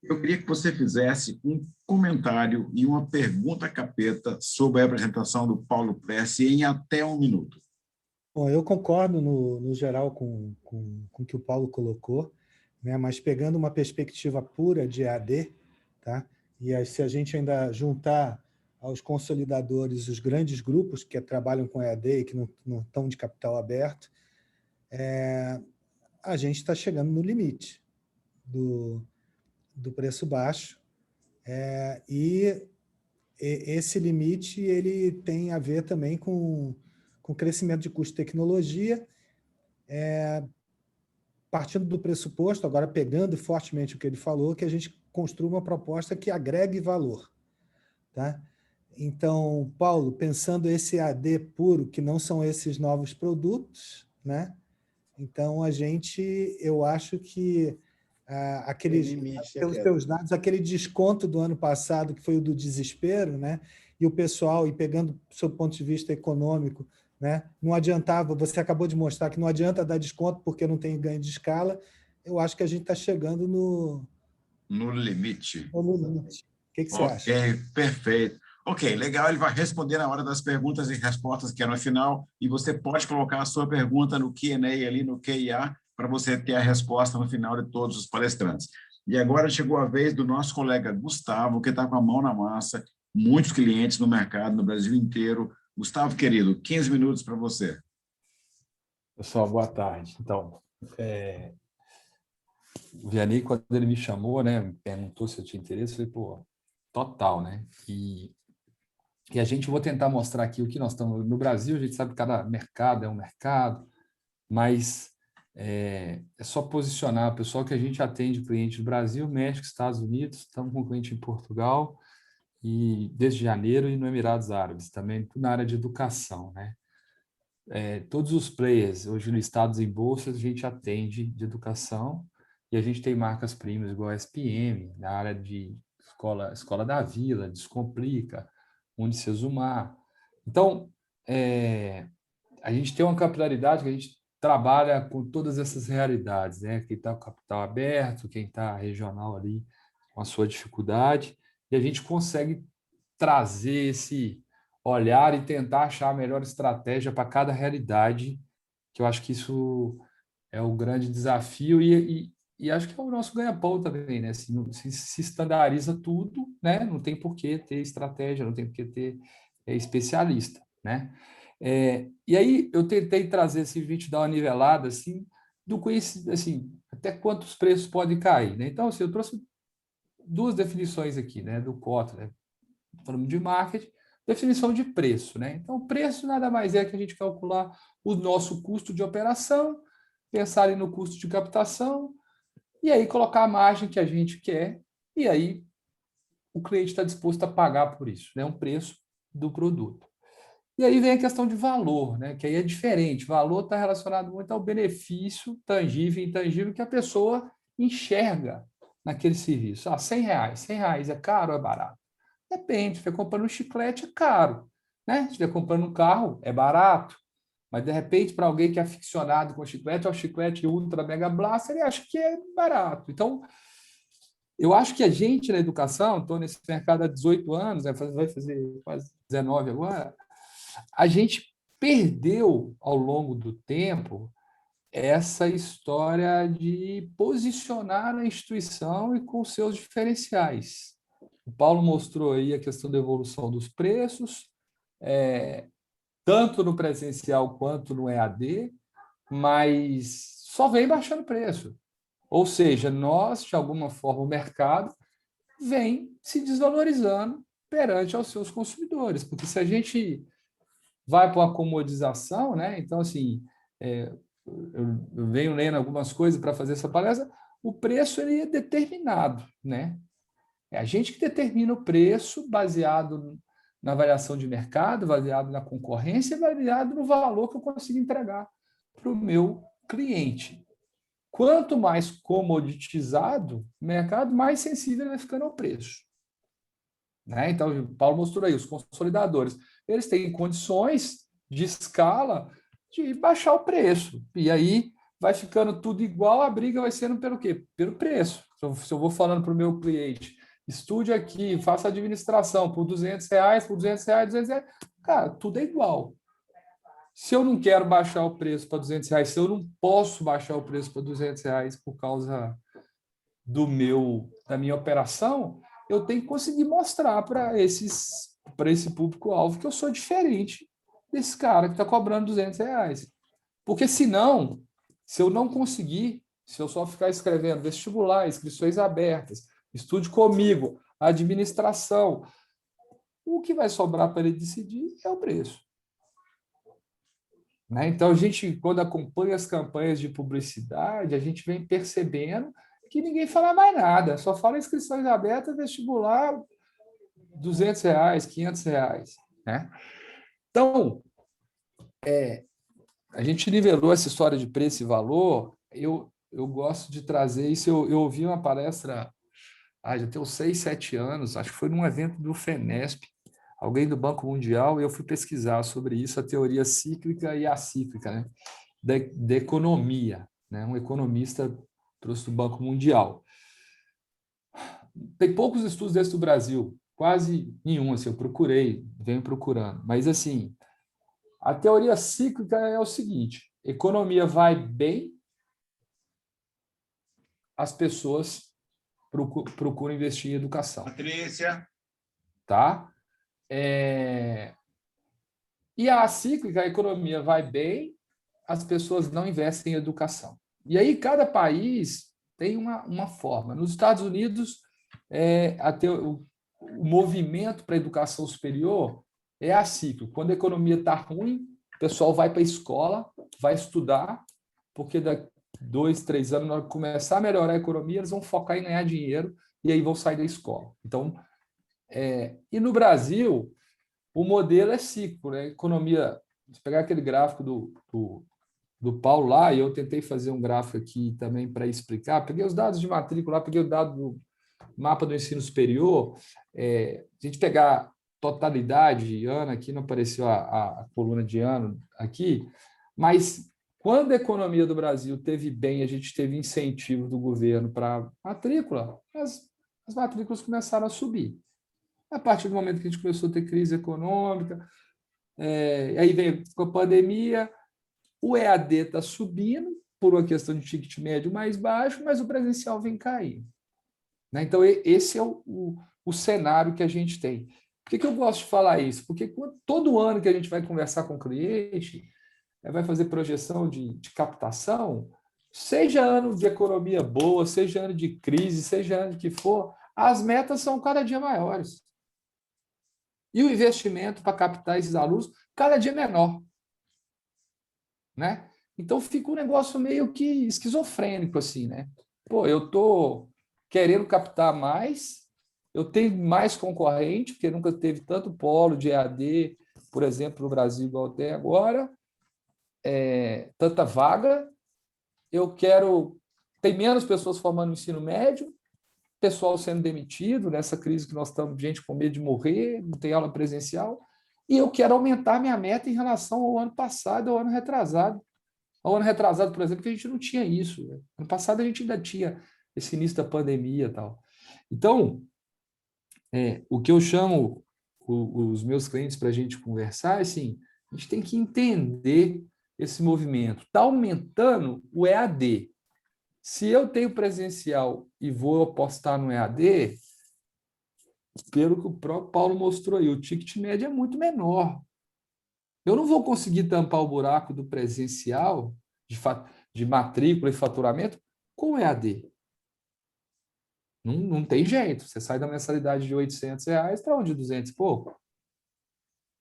eu queria que você fizesse um comentário e uma pergunta capeta sobre a apresentação do Paulo Pressi em até 1 minuto. Bom, eu concordo no geral com o que o Paulo colocou, né? Mas pegando uma perspectiva pura de EAD, tá? E aí, se a gente ainda juntar aos consolidadores os grandes grupos que trabalham com EAD e que não estão de capital aberto, a gente está chegando no limite do preço baixo, e esse limite ele tem a ver também com o crescimento de custo de tecnologia, partindo do pressuposto, agora pegando fortemente o que ele falou, que a gente construa uma proposta que agregue valor. Tá? Então, Paulo, pensando esse AD puro, que não são esses novos produtos, né? Então, eu acho que pelos teus dados, aquele desconto do ano passado, que foi o do desespero, né? E o pessoal, e pegando do seu ponto de vista econômico, né? Não adiantava, você acabou de mostrar que não adianta dar desconto porque não tem ganho de escala. Eu acho que a gente está chegando no limite. No limite. O que você acha? Ok, perfeito. Ok, legal, ele vai responder na hora das perguntas e respostas, que é no final, e você pode colocar a sua pergunta no Q&A ali, no QIA, para você ter a resposta no final de todos os palestrantes. E agora chegou a vez do nosso colega Gustavo, que está com a mão na massa, muitos clientes no mercado, no Brasil inteiro. Gustavo, querido, 15 minutos para você. Pessoal, boa tarde. Então, o Vianney, quando ele me chamou, né, me perguntou se eu tinha interesse, eu falei, pô, total, né? E a gente, vou tentar mostrar aqui o que nós estamos... No Brasil, a gente sabe que cada mercado é um mercado, mas é só posicionar. O pessoal que a gente atende, cliente do Brasil, México, Estados Unidos, estamos com cliente em Portugal, e desde janeiro, e no Emirados Árabes, também tudo na área de educação, né? Todos os players hoje listados em bolsas a gente atende de educação, e a gente tem marcas premium igual a SPM, na área de Escola da Vila, Descomplica, Unicesumar. Então, a gente tem uma capilaridade que a gente trabalha com todas essas realidades, né? Quem está com capital aberto, quem está regional ali com a sua dificuldade, e a gente consegue trazer esse olhar e tentar achar a melhor estratégia para cada realidade, que eu acho que isso é o grande desafio e acho que é o nosso ganha-pão também, né? Se estandariza tudo, né? Não tem por que ter estratégia, não tem por que ter especialista, né? E aí eu tentei trazer esse vídeo, dar uma nivelada assim, do conhecimento, assim, até quantos preços podem cair, né? Então, assim, eu trouxe duas definições aqui, né? Do Kotler, né? Falando de marketing, definição de preço, né? Então, preço nada mais é que a gente calcular o nosso custo de operação, pensar ali no custo de captação, e aí colocar a margem que a gente quer, e aí o cliente está disposto a pagar por isso, né? Um preço do produto. E aí vem a questão de valor, né? Que aí é diferente. Valor está relacionado muito ao benefício tangível e intangível que a pessoa enxerga naquele serviço. R$ 100. R$ 100 é caro ou é barato? Depende. Se estiver comprando um chiclete, é caro, né? Se estiver comprando um carro, é barato. Mas, de repente, para alguém que é aficionado com chiclete, é o chiclete Ultra Mega Blaster, ele acha que é barato. Então, eu acho que a gente, na educação, estou nesse mercado há 18 anos, né? Vai fazer quase 19 agora, a gente perdeu, ao longo do tempo, essa história de posicionar a instituição e com seus diferenciais. O Paulo mostrou aí a questão da evolução dos preços, tanto no presencial quanto no EAD, mas só vem baixando preço. Ou seja, nós, de alguma forma, o mercado vem se desvalorizando perante aos seus consumidores, porque se a gente vai para uma comodização, né? Então, assim, eu venho lendo algumas coisas para fazer essa palestra, o preço ele é determinado, né? É a gente que determina o preço baseado na variação de mercado, baseado na concorrência, baseado no valor que eu consigo entregar para o meu cliente. Quanto mais comoditizado o mercado, mais sensível ele vai ficando ao preço. Né? Então, o Paulo mostrou aí, os consolidadores, eles têm condições de escala de baixar o preço. E aí vai ficando tudo igual, a briga vai sendo pelo quê? Pelo preço. Se eu vou falando para o meu cliente, estude aqui, faça administração por R$ 200, por R$ 200, cara, tudo é igual. Se eu não quero baixar o preço para R$ 200, se eu não posso baixar o preço para R$ 200 por causa da minha operação, eu tenho que conseguir mostrar para esse público-alvo que eu sou diferente desse cara que está cobrando R$ 200. Porque senão, se eu não conseguir, se eu só ficar escrevendo vestibular, inscrições abertas, estude comigo, administração, o que vai sobrar para ele decidir é o preço. Né? Então, a gente, quando acompanha as campanhas de publicidade, a gente vem percebendo que ninguém fala mais nada, só fala inscrições abertas, vestibular, R$ 200, R$ 500. Né? Então, a gente nivelou essa história de preço e valor. Eu gosto de trazer isso. Eu ouvi uma palestra, já tem uns 6, 7 anos, acho que foi num evento do FENESP, alguém do Banco Mundial, e eu fui pesquisar sobre isso, a teoria cíclica e acíclica, né? da economia. Né? Um economista trouxe do Banco Mundial. Tem poucos estudos desses do Brasil, quase nenhum, assim, eu procurei, venho procurando. Mas, assim, a teoria cíclica é o seguinte: economia vai bem, as pessoas procuram investir em educação. Patrícia. Tá? E a cíclica, a economia vai bem, as pessoas não investem em educação. E aí cada país tem uma forma. Nos Estados Unidos, o movimento para a educação superior é acíclico. Quando a economia está ruim, o pessoal vai para a escola, vai estudar, porque daqui 2, 3 anos, na hora que começar a melhorar a economia, eles vão focar em ganhar dinheiro e aí vão sair da escola. Então, e no Brasil, o modelo é cíclico, né? Economia, se pegar aquele gráfico do Paulo lá, e eu tentei fazer um gráfico aqui também para explicar, peguei os dados de matrícula lá, peguei o dado do mapa do ensino superior, se a gente pegar totalidade, ano, aqui não apareceu a coluna de ano aqui, mas quando a economia do Brasil teve bem, a gente teve incentivo do governo para matrícula, as matrículas começaram a subir. A partir do momento que a gente começou a ter crise econômica, aí veio a pandemia, o EAD está subindo por uma questão de ticket médio mais baixo, mas o presencial vem caindo. Né? Então, esse é o cenário que a gente tem. Por que eu gosto de falar isso? Porque todo ano que a gente vai conversar com o cliente, vai fazer projeção de captação, seja ano de economia boa, seja ano de crise, seja ano que for, as metas são cada dia maiores. E o investimento para captar esses alunos cada dia menor. Né? Então fica um negócio meio que esquizofrênico, assim, né? Pô, eu estou querendo captar mais, eu tenho mais concorrente, porque nunca teve tanto polo de EAD, por exemplo, no Brasil, igual tem agora, tanta vaga, tem menos pessoas formando no ensino médio, pessoal sendo demitido, nessa crise que nós estamos, gente com medo de morrer, não tem aula presencial, e eu quero aumentar minha meta em relação ao ano passado, ao ano retrasado. Ao ano retrasado, por exemplo, que a gente não tinha isso. Né? Ano passado a gente ainda tinha esse início da pandemia e tal. Então, o que eu chamo os meus clientes para a gente conversar é assim, a gente tem que entender esse movimento. Está aumentando o EAD. Se eu tenho presencial e vou apostar no EAD, pelo que o próprio Paulo mostrou aí, o ticket médio é muito menor. Eu não vou conseguir tampar o buraco do presencial, de matrícula e faturamento, com o EAD. Não tem jeito. Você sai da mensalidade de R$800 para onde? 200 e pouco?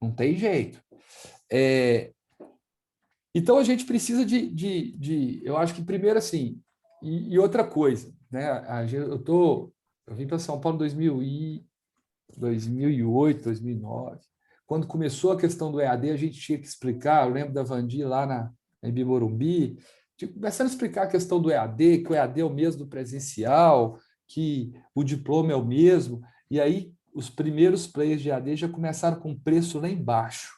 Não tem jeito. Então, a gente precisa eu acho que primeiro assim, e outra coisa, né? Eu vim para São Paulo em 2008, 2009. Quando começou a questão do EAD, a gente tinha que explicar, eu lembro da Vandi lá em Bimorumbi, começando a explicar a questão do EAD, que o EAD é o mesmo do presencial, que o diploma é o mesmo, e aí os primeiros players de EAD já começaram com preço lá embaixo.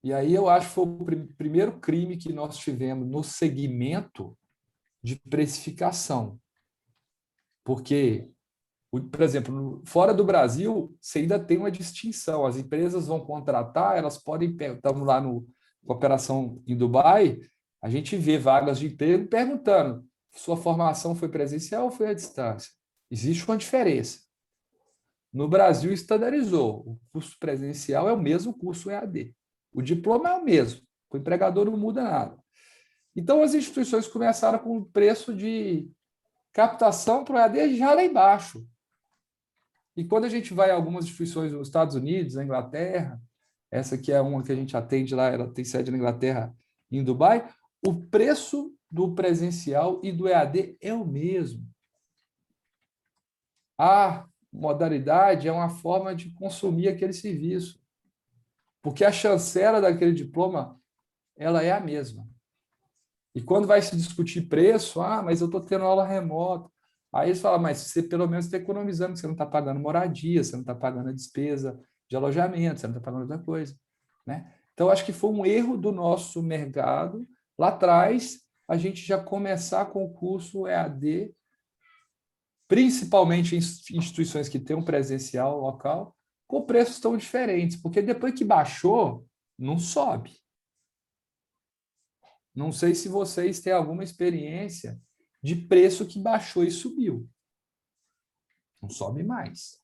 E aí eu acho que foi o primeiro crime que nós tivemos no segmento de precificação. Porque, por exemplo, fora do Brasil, você ainda tem uma distinção. As empresas vão contratar, elas podem... Estamos lá na operação em Dubai, a gente vê vagas de emprego perguntando, sua formação foi presencial ou foi à distância? Existe uma diferença. No Brasil, estandarizou. O curso presencial é o mesmo curso EAD. O diploma é o mesmo. O empregador não muda nada. Então, as instituições começaram com o preço de captação para o EAD já lá embaixo. E quando a gente vai a algumas instituições nos Estados Unidos, na Inglaterra, essa aqui é uma que a gente atende lá, ela tem sede na Inglaterra, em Dubai, o preço do presencial e do EAD é o mesmo. A modalidade é uma forma de consumir aquele serviço, porque a chancela daquele diploma ela é a mesma. E quando vai se discutir preço, mas eu estou tendo aula remota. Aí eles falam, mas você pelo menos está economizando, você não está pagando moradia, você não está pagando a despesa de alojamento, você não está pagando outra coisa. Né? Então, acho que foi um erro do nosso mercado, lá atrás, a gente já começar com o curso EAD, principalmente em instituições que têm um presencial local, com preços tão diferentes, porque depois que baixou, não sobe. Não sei se vocês têm alguma experiência de preço que baixou e subiu. Não sobe mais.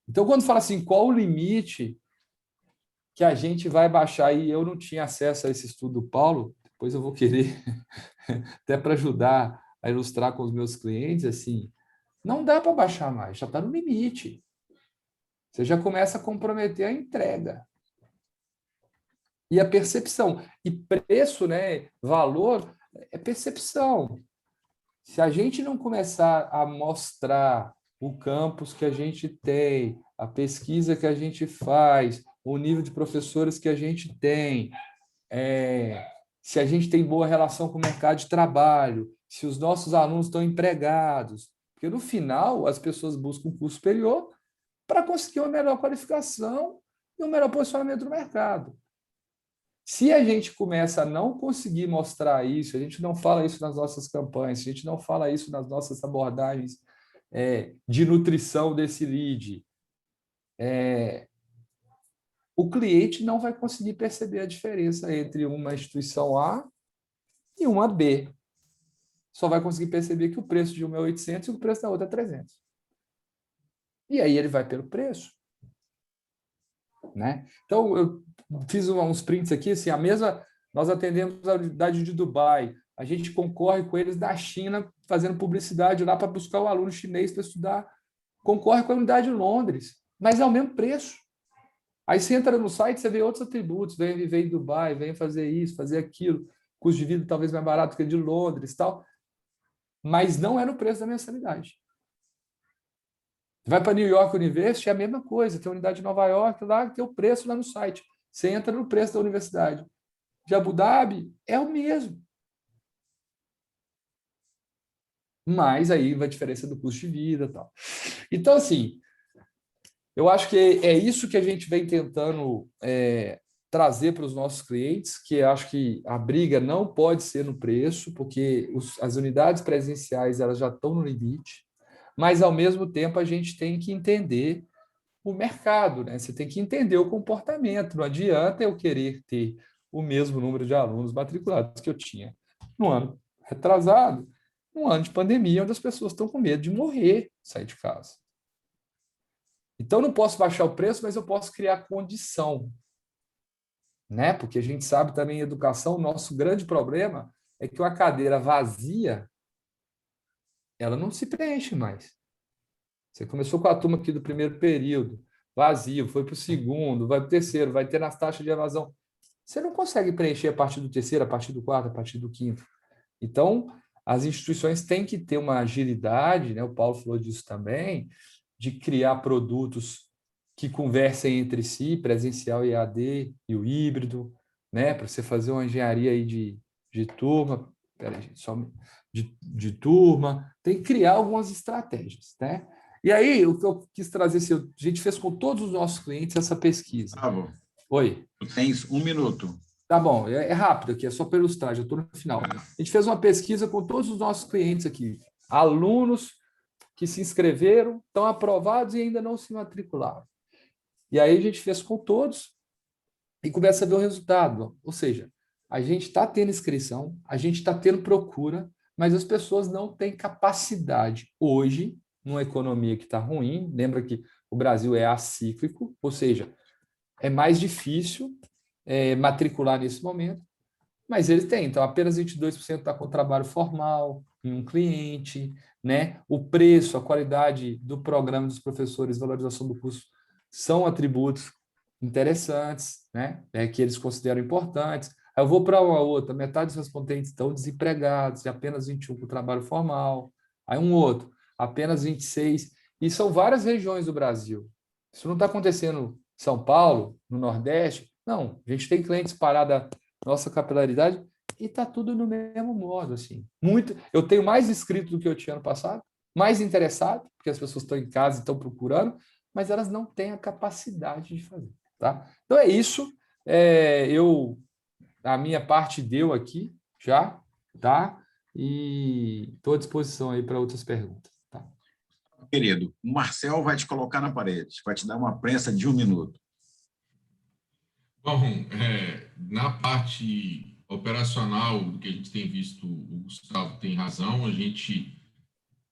Então, quando fala assim, qual o limite que a gente vai baixar? E eu não tinha acesso a esse estudo do Paulo, depois eu vou querer, até para ajudar a ilustrar com os meus clientes, assim, não dá para baixar mais, já está no limite. Você já começa a comprometer a entrega. e a percepção. E preço, né, valor, é percepção. Se a gente não começar a mostrar o campus que a gente tem, a pesquisa que a gente faz, o nível de professores que a gente tem, se a gente tem boa relação com o mercado de trabalho, se os nossos alunos estão empregados, porque no final as pessoas buscam um curso superior para conseguir uma melhor qualificação e um melhor posicionamento no mercado. Se a gente começa a não conseguir mostrar isso, a gente não fala isso nas nossas campanhas, a gente não fala isso nas nossas abordagens de nutrição desse lead, o cliente não vai conseguir perceber a diferença entre uma instituição A e uma B. Só vai conseguir perceber que o preço de uma é 800 e o preço da outra é 300. E aí ele vai pelo preço. Né? Então, eu fiz uns prints aqui, assim, nós atendemos a unidade de Dubai, a gente concorre com eles da China, fazendo publicidade lá para buscar o aluno chinês para estudar, concorre com a unidade de Londres, mas é o mesmo preço. Aí você entra no site, você vê outros atributos, vem viver em Dubai, vem fazer isso, fazer aquilo, custo de vida talvez mais barato que o de Londres, tal, mas não é no preço da mensalidade. Vai para New York University, é a mesma coisa. Tem a unidade de Nova York, lá tem o preço lá no site. Você entra no preço da universidade. De Abu Dhabi, é o mesmo. Mas aí vai a diferença do custo de vida e tal. Então, assim, eu acho que é isso que a gente vem tentando trazer para os nossos clientes, que eu acho que a briga não pode ser no preço, porque as unidades presenciais elas já estão no limite. Mas, ao mesmo tempo, a gente tem que entender o mercado, né? Você tem que entender o comportamento. Não adianta eu querer ter o mesmo número de alunos matriculados que eu tinha no ano retrasado, num ano de pandemia, onde as pessoas estão com medo de morrer, sair de casa. Então, não posso baixar o preço, mas eu posso criar condição, né? Porque a gente sabe também em educação, o nosso grande problema é que uma cadeira vazia ela não se preenche mais. Você começou com a turma aqui do primeiro período, vazio, foi para o segundo, vai para o terceiro, vai ter nas taxas de evasão. Você não consegue preencher a partir do terceiro, a partir do quarto, a partir do quinto. Então, as instituições têm que ter uma agilidade, né? O Paulo falou disso também, de criar produtos que conversem entre si, presencial e EAD, e o híbrido, né? Para você fazer uma engenharia aí de turma, de turma, tem que criar algumas estratégias, né? E aí, o que eu quis trazer, a gente fez com todos os nossos clientes essa pesquisa. Gustavo, Oi. tu tens 1 minuto. Tá bom, é rápido aqui, é só para ilustrar, já estou no final. A gente fez uma pesquisa com todos os nossos clientes aqui, alunos que se inscreveram, estão aprovados e ainda não se matricularam. E aí a gente fez com todos e começa a ver o resultado. Ou seja, a gente está tendo inscrição, a gente está tendo procura, mas as pessoas não têm capacidade hoje, numa economia que está ruim, lembra que o Brasil é acíclico, ou seja, é mais difícil matricular nesse momento, mas eles têm. Então, apenas 22% está com trabalho formal em um cliente, né? O preço, a qualidade do programa dos professores, valorização do curso, são atributos interessantes, né? Que eles consideram importantes. Aí eu vou para uma outra, metade dos respondentes estão desempregados, e apenas 21 com trabalho formal. Aí um outro, apenas 26. E são várias regiões do Brasil. Isso não está acontecendo em São Paulo, no Nordeste. Não, a gente tem clientes parados da nossa capilaridade e está tudo no mesmo modo. Assim. Eu tenho mais inscritos do que eu tinha ano passado, mais interessado, porque as pessoas estão em casa e estão procurando, mas elas não têm a capacidade de fazer. Tá? Então é isso. A minha parte deu aqui já, tá? E estou à disposição aí para outras perguntas. Tá? Querido, o Marcel vai te colocar na parede, vai te dar uma prensa de 1 minuto. Bom, na parte operacional do que a gente tem visto, o Gustavo tem razão, a gente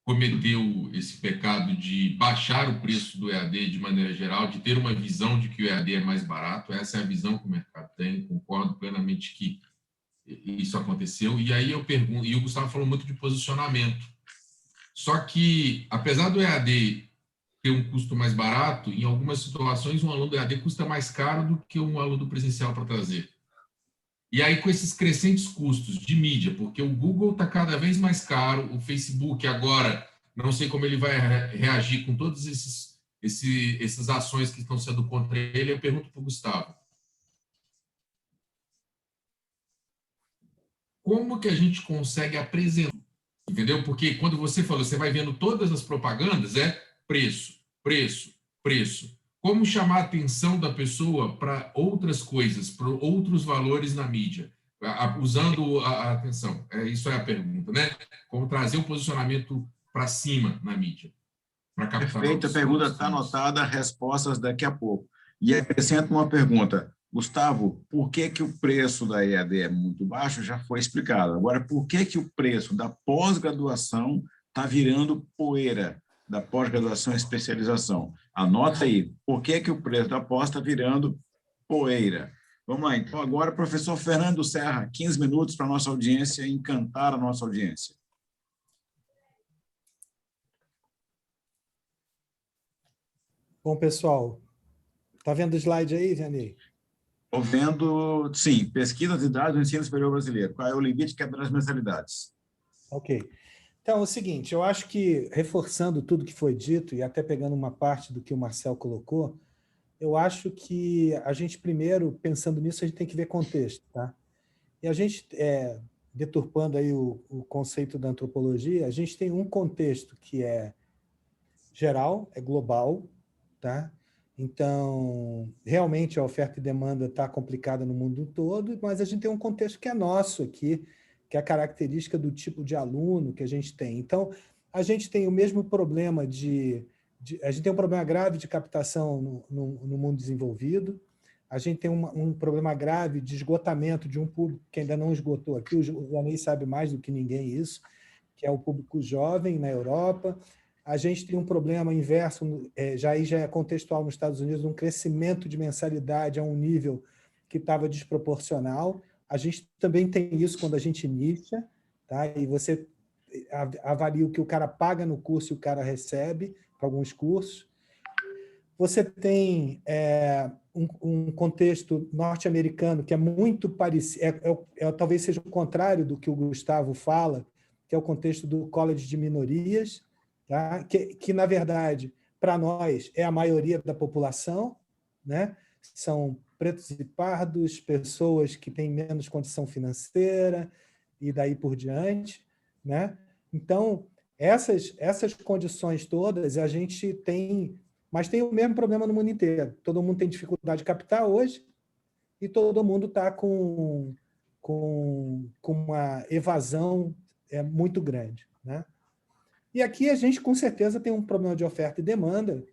cometeu esse pecado de baixar o preço do EAD de maneira geral, de ter uma visão de que o EAD é mais barato. Essa é a visão que o mercado tem, concordo plenamente que isso aconteceu. E aí eu pergunto, e o Gustavo falou muito de posicionamento. Só que, apesar do EAD ter um custo mais barato, em algumas situações um aluno do EAD custa mais caro do que um aluno presencial para trazer. E aí, com esses crescentes custos de mídia, porque o Google está cada vez mais caro, o Facebook agora, não sei como ele vai reagir com todas essas ações que estão sendo contra ele, eu pergunto para o Gustavo. Como que a gente consegue apresentar, entendeu? Porque quando você falou, você vai vendo todas as propagandas, preço, preço, preço. Como chamar a atenção da pessoa para outras coisas, para outros valores na mídia, usando a atenção? Isso é a pergunta, né? Como trazer o posicionamento para cima na mídia, para captar Perfeito, a pergunta está anotada, respostas daqui a pouco. E acrescento uma pergunta. Gustavo, por que o preço da EAD é muito baixo? Já foi explicado. Agora, por que o preço da pós-graduação está virando poeira, da pós-graduação e especialização? Anota aí, por que o preço da pós está virando poeira? Vamos lá, então agora, professor Fernando Serra, 15 minutos para a nossa audiência, encantar a nossa audiência. Bom, pessoal, está vendo o slide aí, Vianney? Estou vendo, sim, pesquisas e dados do ensino superior brasileiro. Qual é o limite que é das mensalidades? Ok. Então, é o seguinte, eu acho que, reforçando tudo que foi dito, e até pegando uma parte do que o Marcel colocou, eu acho que a gente, primeiro, pensando nisso, a gente tem que ver contexto, tá? E a gente, deturpando aí o conceito da antropologia, a gente tem um contexto que é geral, é global, tá? Então, realmente a oferta e demanda está complicada no mundo todo, mas a gente tem um contexto que é nosso aqui, que é a característica do tipo de aluno que a gente tem. Então, a gente tem o mesmo problema a gente tem um problema grave de captação no mundo desenvolvido, a gente tem um problema grave de esgotamento de um público que ainda não esgotou aqui, o Janei sabe mais do que ninguém isso, que é o público jovem na Europa. A gente tem um problema inverso, já é contextual nos Estados Unidos, um crescimento de mensalidade a um nível que estava desproporcional. A gente também tem isso quando a gente inicia, tá? E você avalia o que o cara paga no curso e o cara recebe para alguns cursos. Você tem um contexto norte-americano que é muito parecido, talvez seja o contrário do que o Gustavo fala, que é o contexto do college de minorias, tá? que na verdade, para nós, é a maioria da população, né? São pretos e pardos, pessoas que têm menos condição financeira e daí por diante, né? Então, essas condições todas a gente tem, mas tem o mesmo problema no mundo inteiro. Todo mundo tem dificuldade de captar hoje e todo mundo está com uma evasão muito grande, né? E aqui a gente, com certeza, tem um problema de oferta e demanda,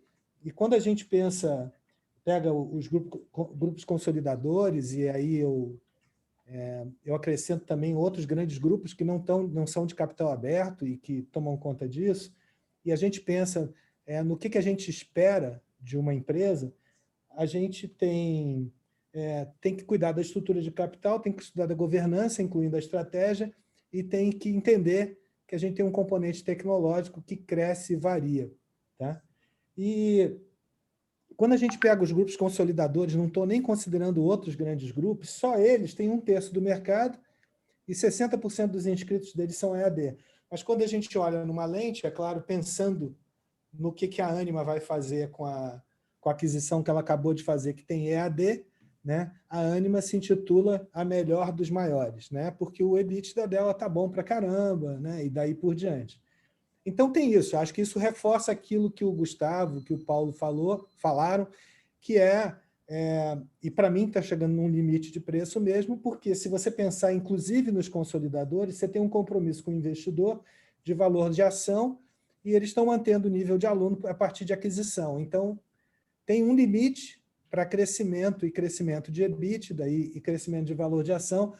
e quando a gente pega os grupos consolidadores, e aí eu acrescento também outros grandes grupos que não são de capital aberto e que tomam conta disso, e a gente pensa no que a gente espera de uma empresa, a gente tem que cuidar da estrutura de capital, tem que estudar da governança, incluindo a estratégia, e tem que entender que a gente tem um componente tecnológico que cresce e varia. Tá? E quando a gente pega os grupos consolidadores, não estou nem considerando outros grandes grupos, só eles têm 1/3 do mercado e 60% dos inscritos deles são EAD. Mas quando a gente olha numa lente, é claro, pensando no que a Ânima vai fazer com a aquisição que ela acabou de fazer, que tem EAD, né? A Ânima se intitula a melhor dos maiores, né? Porque o EBITDA dela está bom para caramba, né? E daí por diante. Então tem isso, acho que isso reforça aquilo que o Gustavo, que o Paulo falaram, que e para mim está chegando num limite de preço mesmo, porque se você pensar inclusive nos consolidadores, você tem um compromisso com o investidor de valor de ação e eles estão mantendo o nível de aluno a partir de aquisição. Então, tem um limite para crescimento de EBITDA e crescimento de valor de ação,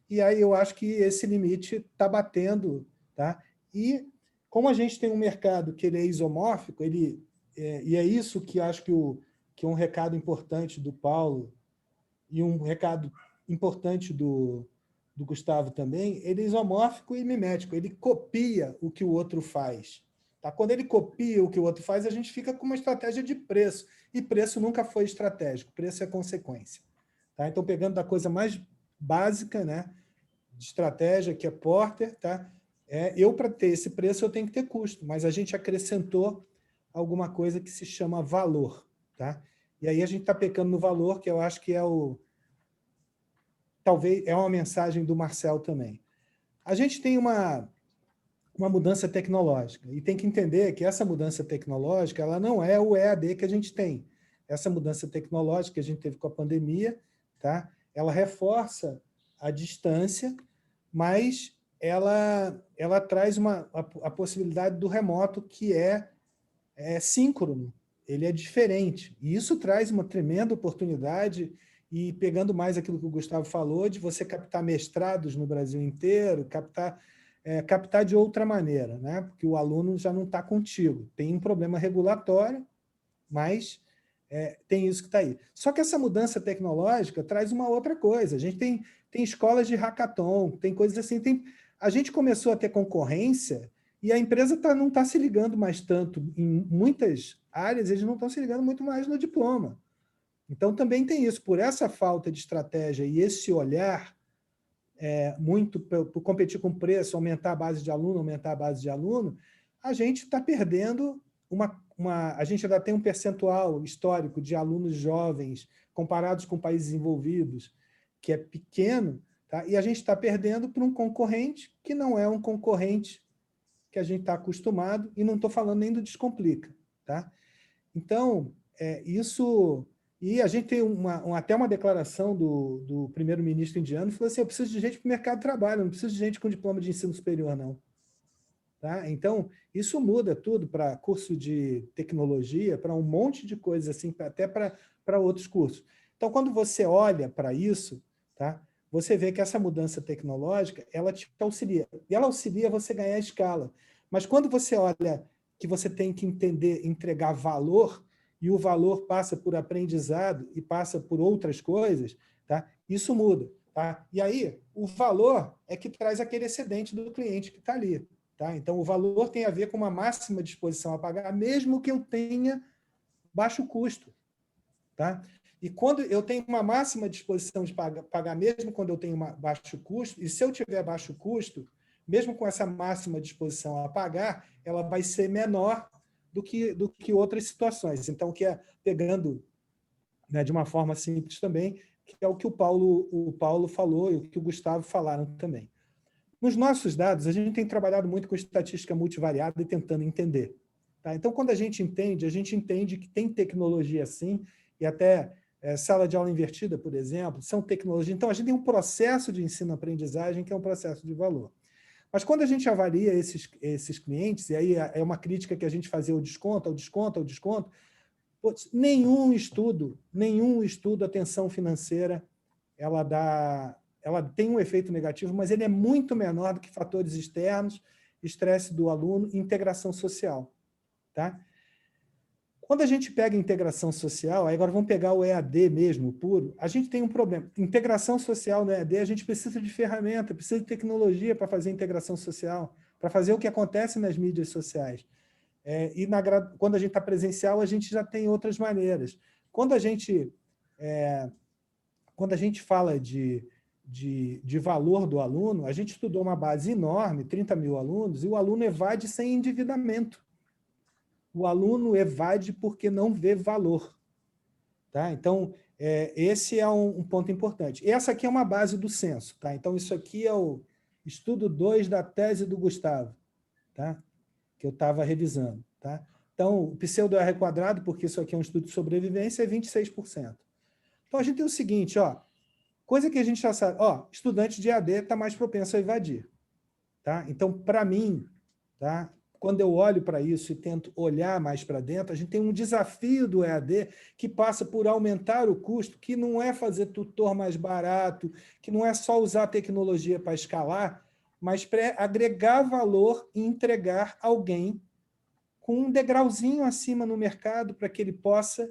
e aí eu acho que esse limite está batendo, tá? E como a gente tem um mercado que ele é isomórfico, e é isso que acho que é um recado importante do Paulo e um recado importante do Gustavo também, ele é isomórfico e mimético, ele copia o que o outro faz. Tá? Quando ele copia o que o outro faz, a gente fica com uma estratégia de preço, e preço nunca foi estratégico, preço é consequência. Tá? Então, pegando da coisa mais básica, né, de estratégia, que é Porter, tá? Eu, para ter esse preço, eu tenho que ter custo, mas a gente acrescentou alguma coisa que se chama valor, tá? E aí a gente está pecando no valor, que eu acho que talvez é uma mensagem do Marcel também. A gente tem uma mudança tecnológica, e tem que entender que essa mudança tecnológica ela não é o EAD que a gente tem. Essa mudança tecnológica que a gente teve com a pandemia, tá? Ela reforça a distância, mas ela traz a possibilidade do remoto, que é síncrono, ele é diferente. E isso traz uma tremenda oportunidade, e pegando mais aquilo que o Gustavo falou, de você captar mestrados no Brasil inteiro, captar de outra maneira, né? Porque o aluno já não está contigo. Tem um problema regulatório, mas tem isso que está aí. Só que essa mudança tecnológica traz uma outra coisa. A gente tem escolas de hackathon, tem coisas assim. A gente começou a ter concorrência e a empresa não está se ligando mais tanto. Em muitas áreas, eles não estão se ligando muito mais no diploma. Então, também tem isso. Por essa falta de estratégia e esse olhar muito por competir com preço, aumentar a base de aluno, a gente está perdendo a gente ainda tem um percentual histórico de alunos jovens comparados com países desenvolvidos que é pequeno, tá? E a gente está perdendo para um concorrente que não é um concorrente que a gente está acostumado, e não estou falando nem do Descomplica, tá? Então, isso... E a gente tem até uma declaração do primeiro-ministro indiano, que falou assim: eu preciso de gente para o mercado de trabalho, não preciso de gente com diploma de ensino superior, não. Tá? Então, isso muda tudo para curso de tecnologia, para um monte de coisas, assim, até para outros cursos. Então, quando você olha para isso, tá? Você vê que essa mudança tecnológica, ela te auxilia. E ela auxilia você ganhar escala. Mas quando você olha que você tem que entregar valor, e o valor passa por aprendizado e passa por outras coisas, tá? Isso muda. Tá? E aí, o valor é que traz aquele excedente do cliente que está ali. Tá? Então, o valor tem a ver com uma máxima disposição a pagar, mesmo que eu tenha baixo custo. Tá? E quando eu tenho uma máxima disposição de pagar, mesmo quando eu tenho baixo custo, e se eu tiver baixo custo, mesmo com essa máxima disposição a pagar, ela vai ser menor do que outras situações. Então, pegando, né, de uma forma simples também, que é o que o Paulo falou e o que o Gustavo falaram também. Nos nossos dados, a gente tem trabalhado muito com estatística multivariada e tentando entender. Tá? Então, quando a gente entende que tem tecnologia sim, e até sala de aula invertida, por exemplo, são tecnologias. Então, a gente tem um processo de ensino-aprendizagem que é um processo de valor. Mas quando a gente avalia esses clientes, e aí é uma crítica que a gente fazia o desconto, nenhum estudo, atenção financeira, ela tem um efeito negativo, mas ele é muito menor do que fatores externos, estresse do aluno e integração social. Tá? Quando a gente pega integração social, aí agora vamos pegar o EAD mesmo, puro, a gente tem um problema. Integração social no EAD, a gente precisa de ferramenta, precisa de tecnologia para fazer integração social, para fazer o que acontece nas mídias sociais. Quando a gente está presencial, a gente já tem outras maneiras. Quando a gente fala de valor do aluno, a gente estudou uma base enorme, 30 mil alunos, e o aluno evade sem endividamento. O aluno evade porque não vê valor. Tá? Então, esse é um ponto importante. Essa aqui é uma base do censo. Tá? Então, isso aqui é o estudo 2 da tese do Gustavo, tá? Que eu estava revisando. Tá? Então, o pseudo R², porque isso aqui é um estudo de sobrevivência, é 26%. Então, a gente tem o seguinte, coisa que a gente já sabe, estudante de EAD está mais propenso a evadir. Tá? Então, para mim, tá? Quando eu olho para isso e tento olhar mais para dentro, a gente tem um desafio do EAD que passa por aumentar o custo, que não é fazer tutor mais barato, que não é só usar a tecnologia para escalar, mas para agregar valor e entregar alguém com um degrauzinho acima no mercado para que ele possa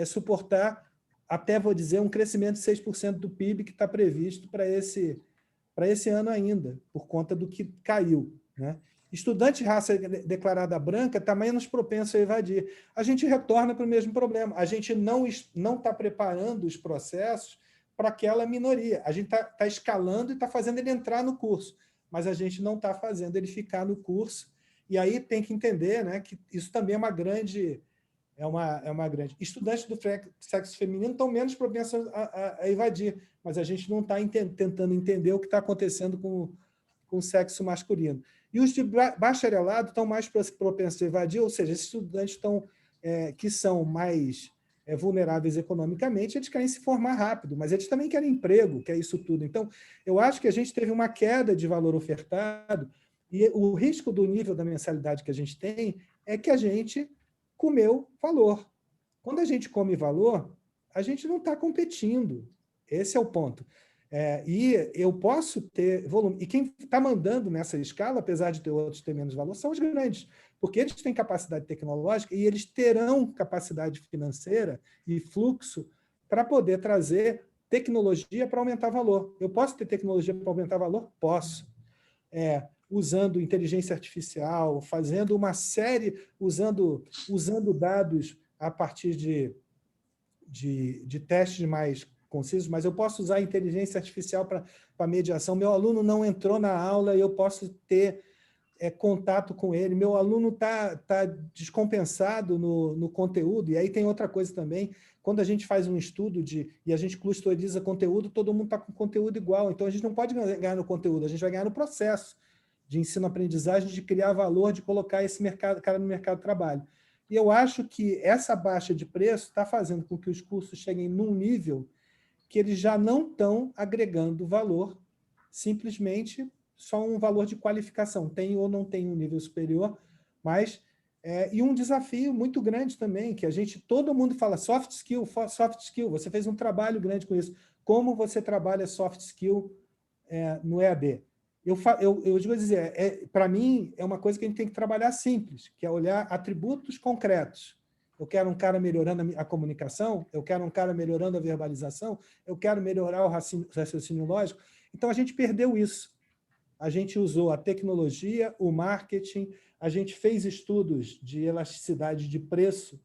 suportar, até vou dizer, um crescimento de 6% do PIB que está previsto para esse ano ainda, por conta do que caiu, né? Estudante de raça declarada branca está menos propenso a evadir. A gente retorna para o mesmo problema. A gente não está preparando os processos para aquela minoria. A gente está escalando e está fazendo ele entrar no curso, mas a gente não está fazendo ele ficar no curso. E aí tem que entender, né, que isso também é uma grande... Estudantes do sexo feminino estão menos propensos a evadir, mas a gente não está tentando entender o que está acontecendo com o sexo masculino. E os de bacharelado estão mais propensos a evadir, ou seja, esses estudantes que são mais vulneráveis economicamente, eles querem se formar rápido, mas eles também querem emprego, que é isso tudo. Então, eu acho que a gente teve uma queda de valor ofertado, e o risco do nível da mensalidade que a gente tem é que a gente comeu valor. Quando a gente come valor, a gente não está competindo. Esse é o ponto. E eu posso ter volume. E quem está mandando nessa escala, apesar de ter outros ter menos valor, são os grandes, porque eles têm capacidade tecnológica e eles terão capacidade financeira e fluxo para poder trazer tecnologia para aumentar valor. Eu posso ter tecnologia para aumentar valor? Posso. Usando inteligência artificial, fazendo uma série, usando dados a partir de testes mais concisos, mas eu posso usar a inteligência artificial para mediação. Meu aluno não entrou na aula e eu posso ter contato com ele. Meu aluno está descompensado no conteúdo. E aí tem outra coisa também. Quando a gente faz um estudo e a gente clusteriza conteúdo, todo mundo está com conteúdo igual. Então, a gente não pode ganhar no conteúdo, a gente vai ganhar no processo de ensino-aprendizagem, de criar valor, de colocar esse cara no mercado de trabalho. E eu acho que essa baixa de preço está fazendo com que os cursos cheguem num nível que eles já não estão agregando valor, simplesmente só um valor de qualificação. Tem ou não tem um nível superior, mas... e um desafio muito grande também, que todo mundo fala soft skill, você fez um trabalho grande com isso. Como você trabalha soft skill no EAD? Eu digo dizer, para mim, é uma coisa que a gente tem que trabalhar simples, que é olhar atributos concretos. Eu quero um cara melhorando a comunicação, eu quero um cara melhorando a verbalização, eu quero melhorar o raciocínio lógico. Então, a gente perdeu isso. A gente usou a tecnologia, o marketing, a gente fez estudos de elasticidade de preço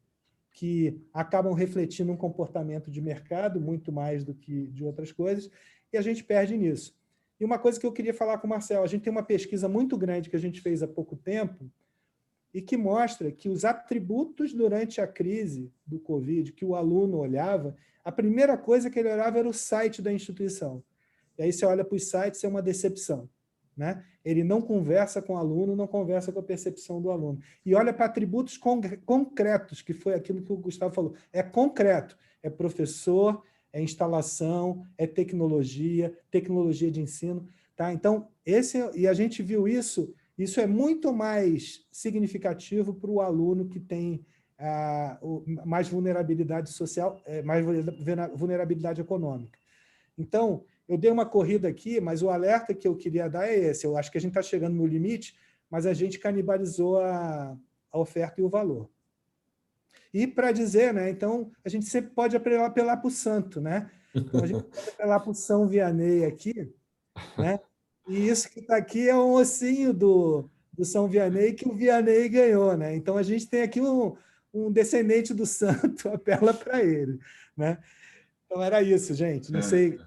que acabam refletindo um comportamento de mercado muito mais do que de outras coisas, e a gente perde nisso. E uma coisa que eu queria falar com o Marcel, a gente tem uma pesquisa muito grande que a gente fez há pouco tempo e que mostra que os atributos durante a crise do Covid, que o aluno olhava, a primeira coisa que ele olhava era o site da instituição. E aí você olha para os sites, é uma decepção. Né? Ele não conversa com o aluno, não conversa com a percepção do aluno. E olha para atributos concretos, que foi aquilo que o Gustavo falou. É concreto, é professor, é instalação, é tecnologia de ensino. Tá? Então, e a gente viu isso é muito mais significativo para o aluno que tem mais vulnerabilidade social, mais vulnerabilidade econômica. Então, eu dei uma corrida aqui, mas o alerta que eu queria dar é esse. Eu acho que a gente está chegando no limite, mas a gente canibalizou a oferta e o valor. E para dizer, né, então, a gente sempre pode apelar para o santo, né? Então, a gente pode apelar para o São Vianney aqui, né? E isso que está aqui é um ossinho do São Vianney que o Vianney ganhou, né? Então, a gente tem aqui um descendente do santo, apela para ele, né? Então, era isso, gente. Não sei...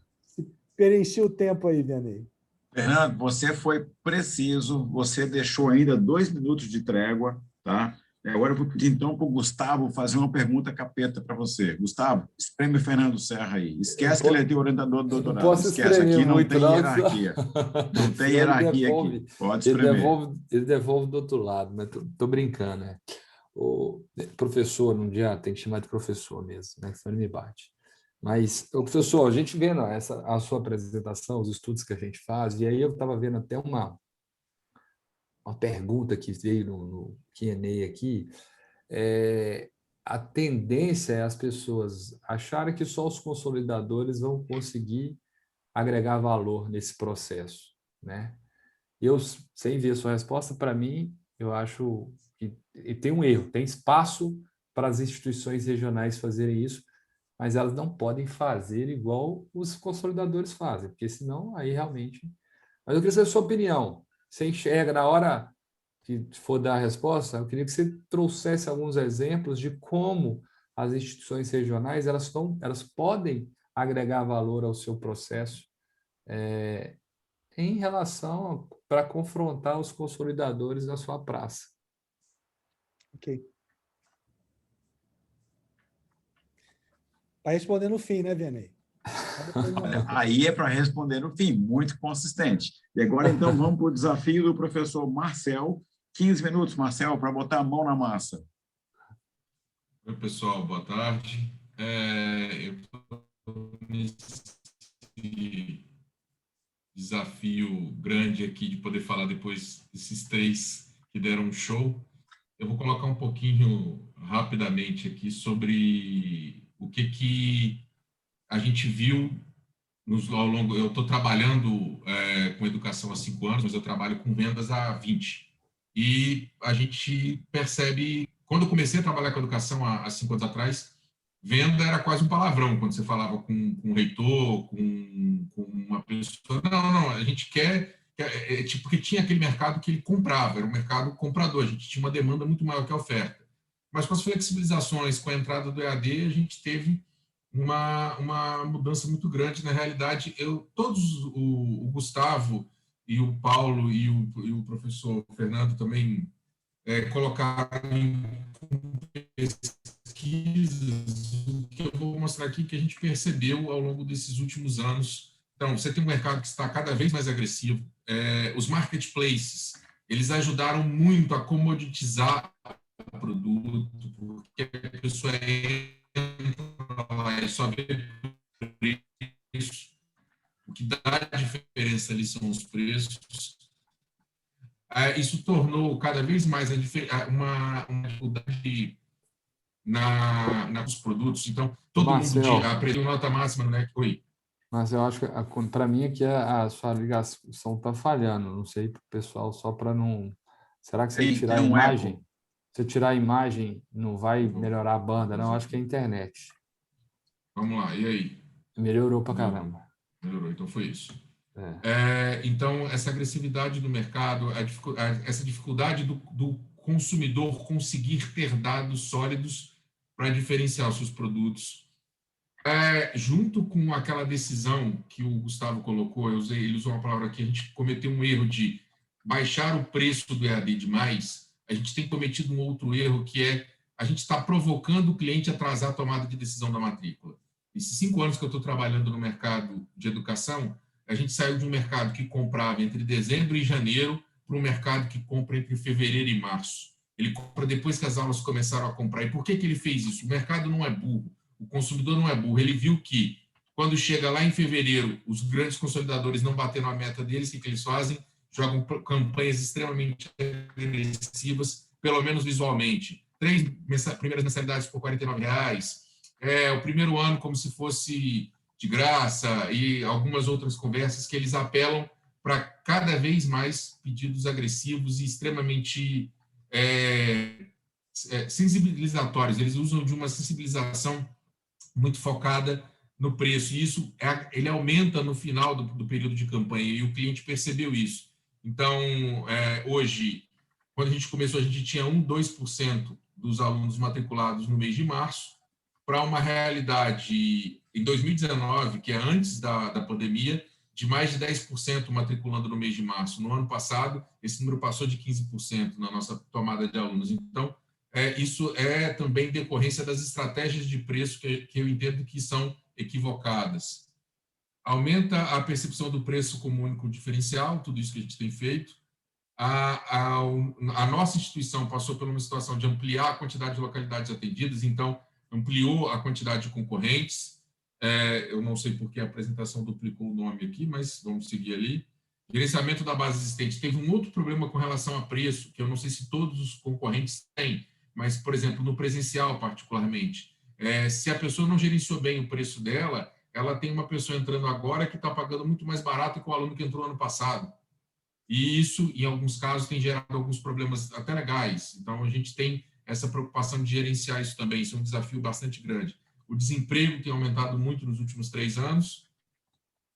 preenchi o tempo aí, Vianney. Fernando, você foi preciso, você deixou ainda 2 minutos de trégua, tá? Agora eu vou pedir então para o Gustavo fazer uma pergunta capeta para você. Gustavo, espreme o Fernando Serra aí. Esquece que ele é orientador do doutorado. Não posso esquece, aqui não tem hierarquia. Não tem hierarquia aqui. Pode espremer. Ele devolve do outro lado, mas estou brincando, né? O professor, num dia tem que chamar de professor mesmo, né? Senão ele me bate. Mas, professor, a gente vendo a sua apresentação, os estudos que a gente faz, e aí eu estava vendo até uma pergunta que veio no Q&A aqui, a tendência é as pessoas acharem que só os consolidadores vão conseguir agregar valor nesse processo, né? Eu, sem ver a sua resposta, para mim, eu acho que tem um erro, tem espaço para as instituições regionais fazerem isso, mas elas não podem fazer igual os consolidadores fazem, porque senão aí realmente... Mas eu queria saber a sua opinião. Você enxerga na hora que for dar a resposta, eu queria que você trouxesse alguns exemplos de como as instituições regionais elas podem agregar valor ao seu processo em relação para confrontar os consolidadores da sua praça. Ok. Para responder no fim, né, Vianney? Aí é para responder no fim, muito consistente. E agora, então, vamos para o desafio do professor Marcel. 15 minutos, Marcel, para botar a mão na massa. Oi, pessoal, boa tarde. Eu estou nesse desafio grande aqui de poder falar depois desses 3 que deram um show. Eu vou colocar um pouquinho rapidamente aqui sobre o que a gente viu ao longo. Eu estou trabalhando com educação há 5 anos, mas eu trabalho com vendas há 20. E a gente percebe, quando eu comecei a trabalhar com educação há 5 anos atrás, venda era quase um palavrão quando você falava com um reitor, com uma pessoa. Não, a gente quer tipo, porque tinha aquele mercado que ele comprava, era um mercado comprador, a gente tinha uma demanda muito maior que a oferta. Mas com as flexibilizações, com a entrada do EAD, a gente teve uma mudança muito grande. Na realidade, o Gustavo e o Paulo e o professor Fernando também colocaram em pesquisas o que eu vou mostrar aqui que a gente percebeu ao longo desses últimos anos. Então, você tem um mercado que está cada vez mais agressivo. Os marketplaces, eles ajudaram muito a comoditizar o produto, porque a pessoa entra lá e só vê preço. O que dá diferença ali são os preços. Isso tornou cada vez mais uma dificuldade nos produtos. Então, todo mundo aprendeu nota máxima, né? Oi. Mas eu acho que, para mim, aqui a sua ligação está falhando. Não sei para o pessoal, só para não... Será que se ele tirar a imagem... Se eu tirar a imagem, não vai melhorar a banda, não? Eu acho que é a internet. Vamos lá, e aí? Melhorou para caramba. Melhorou, então foi isso. Então, essa agressividade do mercado, essa dificuldade do consumidor conseguir ter dados sólidos para diferenciar os seus produtos, junto com aquela decisão que o Gustavo colocou, ele usou uma palavra aqui, a gente cometeu um erro de baixar o preço do EAD demais. A gente tem cometido um outro erro, que é a gente está provocando o cliente a atrasar a tomada de decisão da matrícula. Esses 5 anos que eu estou trabalhando no mercado de educação, a gente saiu de um mercado que comprava entre dezembro e janeiro para um mercado que compra entre fevereiro e março. Ele compra depois que as aulas começaram a comprar. E por que ele fez isso? O mercado não é burro, o consumidor não é burro. Ele viu que, quando chega lá em fevereiro, os grandes consolidadores não bateram a meta deles, o que eles fazem? Jogam campanhas extremamente agressivas, pelo menos visualmente. 3 primeiras mensalidades por R$ 49,00. O primeiro ano como se fosse de graça, e algumas outras conversas que eles apelam para cada vez mais pedidos agressivos e extremamente sensibilizatórios. Eles usam de uma sensibilização muito focada no preço, e isso ele aumenta no final do período de campanha, e o cliente percebeu isso. Então, hoje, quando a gente começou, a gente tinha 2% dos alunos matriculados no mês de março, para uma realidade em 2019, que é antes da pandemia, de mais de 10% matriculando no mês de março. No ano passado, esse número passou de 15% na nossa tomada de alunos. Então, isso é também decorrência das estratégias de preço que eu entendo que são equivocadas. Aumenta a percepção do preço como único diferencial, tudo isso que a gente tem feito. A nossa instituição passou por uma situação de ampliar a quantidade de localidades atendidas, então ampliou a quantidade de concorrentes. Eu não sei por que a apresentação duplicou o nome aqui, mas vamos seguir ali. Gerenciamento da base existente. Teve um outro problema com relação a preço, que eu não sei se todos os concorrentes têm, mas, por exemplo, no presencial particularmente. Se a pessoa não gerenciou bem o preço dela, ela tem uma pessoa entrando agora que está pagando muito mais barato que o aluno que entrou ano passado. E isso, em alguns casos, tem gerado alguns problemas até legais. Então, a gente tem essa preocupação de gerenciar isso também. Isso é um desafio bastante grande. O desemprego tem aumentado muito nos últimos 3 anos.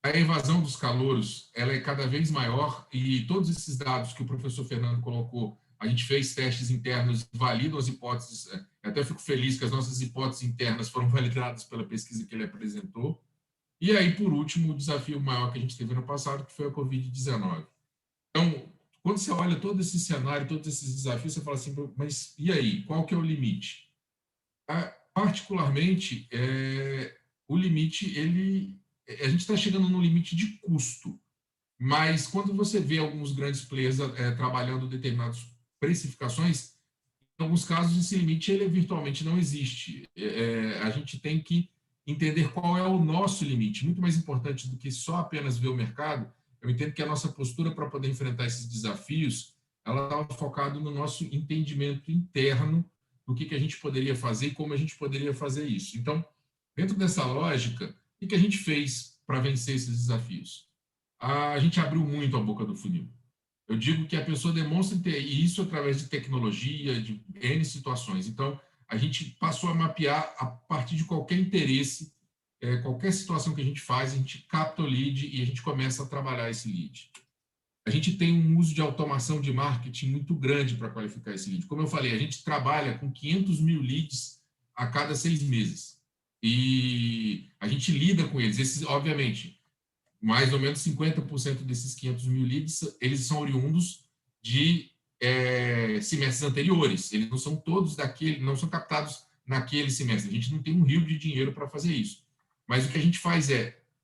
A evasão dos calouros, ela é cada vez maior, e todos esses dados que o professor Fernando colocou, a gente fez testes internos, validam as hipóteses. Até fico feliz que as nossas hipóteses internas foram validadas pela pesquisa que ele apresentou. E aí, por último, o desafio maior que a gente teve no passado, que foi a Covid-19. Então, quando você olha todo esse cenário, todos esses desafios, você fala assim, mas e aí? Qual que é o limite? Particularmente, o limite, a gente está chegando no limite de custo, mas quando você vê alguns grandes players trabalhando determinadas precificações, em alguns casos esse limite ele virtualmente não existe. A gente tem que entender qual é o nosso limite. Muito mais importante do que só apenas ver o mercado, eu entendo que a nossa postura para poder enfrentar esses desafios, ela estava focada no nosso entendimento interno do que a gente poderia fazer e como a gente poderia fazer isso. Então, dentro dessa lógica, o que a gente fez para vencer esses desafios? A gente abriu muito a boca do funil. Eu digo que a pessoa demonstra isso através de tecnologia, de N situações. Então, a gente passou a mapear a partir de qualquer interesse, qualquer situação que a gente faz, a gente capta o lead e a gente começa a trabalhar esse lead. A gente tem um uso de automação de marketing muito grande para qualificar esse lead. Como eu falei, a gente trabalha com 500 mil leads a cada 6 meses. E a gente lida com eles. Esses, obviamente, mais ou menos 50% desses 500 mil leads, eles são oriundos de semestres anteriores. Eles não são todos não são captados naquele semestre. A gente não tem um rio de dinheiro para fazer isso. Mas o que a gente faz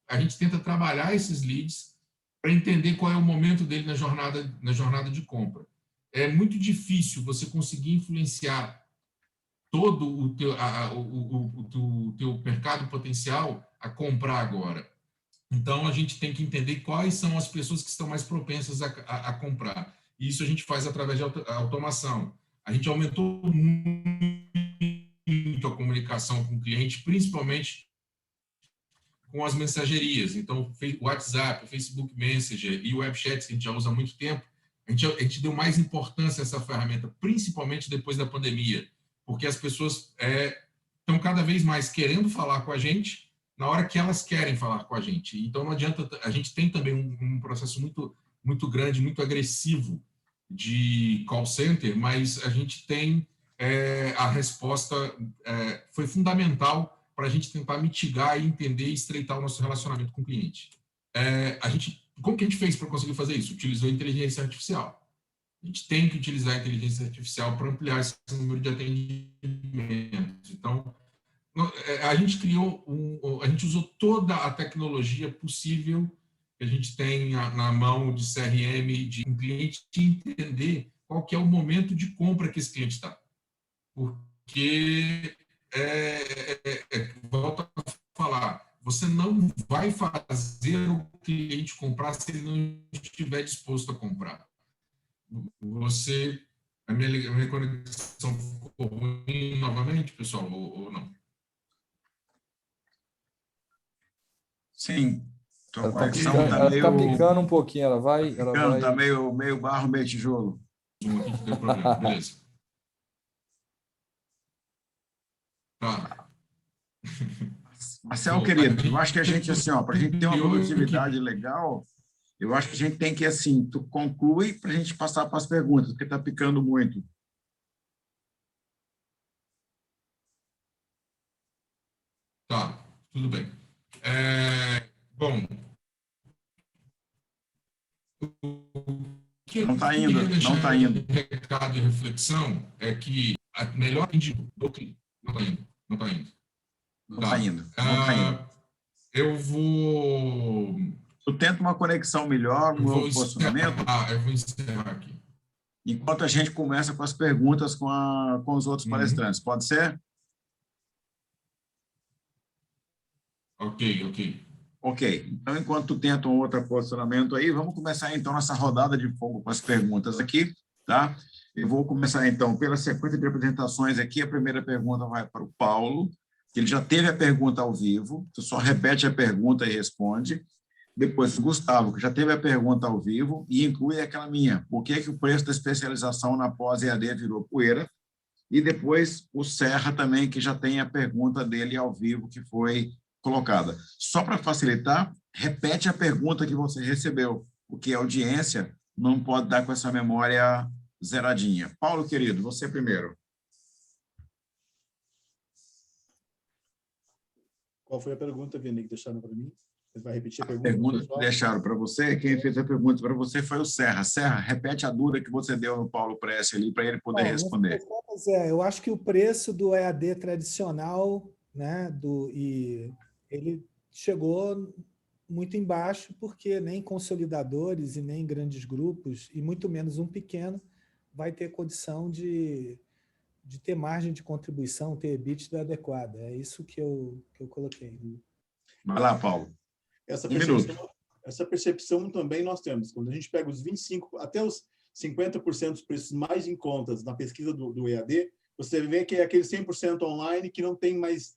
a gente tenta trabalhar esses leads para entender qual é o momento dele na jornada de compra. É muito difícil você conseguir influenciar todo o teu mercado potencial a comprar agora. Então, a gente tem que entender quais são as pessoas que estão mais propensas a comprar. E isso a gente faz através de automação. A gente aumentou muito a comunicação com o cliente, principalmente com as mensagerias. Então, o WhatsApp, o Facebook Messenger e o WebChat, que a gente já usa há muito tempo, a gente deu mais importância a essa ferramenta, principalmente depois da pandemia, porque as pessoas estão cada vez mais querendo falar com a gente na hora que elas querem falar com a gente. Então, não adianta... A gente tem também um processo muito, muito grande, muito agressivo de call center, mas a gente tem a resposta... foi fundamental para a gente tentar mitigar e entender e estreitar o nosso relacionamento com o cliente. Como que a gente fez para conseguir fazer isso? Utilizou a inteligência artificial. A gente tem que utilizar a inteligência artificial para ampliar esse número de atendimentos. Então, a gente a gente usou toda a tecnologia possível que a gente tem na mão de CRM, de um cliente entender qual que é o momento de compra que esse cliente está. Porque, volto a falar, você não vai fazer o cliente comprar se ele não estiver disposto a comprar. A minha conexão ficou ruim novamente, pessoal, ou não? Sim, tua Ela conexão está está meio... picando um pouquinho, ela vai... Está meio barro, meio tijolo. Zoom aqui que deu problema, beleza. Tá. Marcelo, querido, eu acho que a gente, assim, para a gente ter uma produtividade legal, eu acho que a gente tem que, assim, tu conclui para a gente passar para as perguntas, porque está picando muito. Tá, tudo bem. Bom, Não está indo, não está indo. Recado e reflexão é que a melhor do cliente não está indo, não está indo. Não está indo, não está indo. Eu vou... Tu tenta uma conexão melhor no meu posicionamento? Eu vou encerrar aqui. Enquanto a gente começa com as perguntas com os outros palestrantes. Pode ser? Ok. Ok. Então, enquanto tu tenta um outro posicionamento aí, vamos começar, então, essa rodada de fogo com as perguntas aqui, tá? Eu vou começar, então, pela sequência de apresentações aqui. A primeira pergunta vai para o Paulo, que ele já teve a pergunta ao vivo. Tu só repete a pergunta e responde. Depois, o Gustavo, que já teve a pergunta ao vivo e inclui aquela minha. Por que o preço da especialização na pós-EAD virou poeira? E depois, o Serra também, que já tem a pergunta dele ao vivo, que foi colocada. Só para facilitar, repete a pergunta que você recebeu, porque a audiência não pode dar com essa memória zeradinha. Paulo, querido, você primeiro. Qual foi a pergunta, Vianney, que deixaram para mim? Você vai repetir a pergunta? Pergunta que deixaram para você, quem fez a pergunta para você foi o Serra. Serra, repete a dúvida que você deu no Paulo Presce ali, para ele poder responder. Eu acho que o preço do EAD tradicional, né, ele chegou muito embaixo, porque nem consolidadores e nem grandes grupos, e muito menos um pequeno, vai ter condição de ter margem de contribuição, ter EBITDA adequada. É isso que eu coloquei. Vai lá, Paulo. Essa percepção também nós temos. Quando a gente pega os 25% até os 50% dos preços mais em contas na pesquisa do EAD, você vê que é aquele 100% online que não tem mais...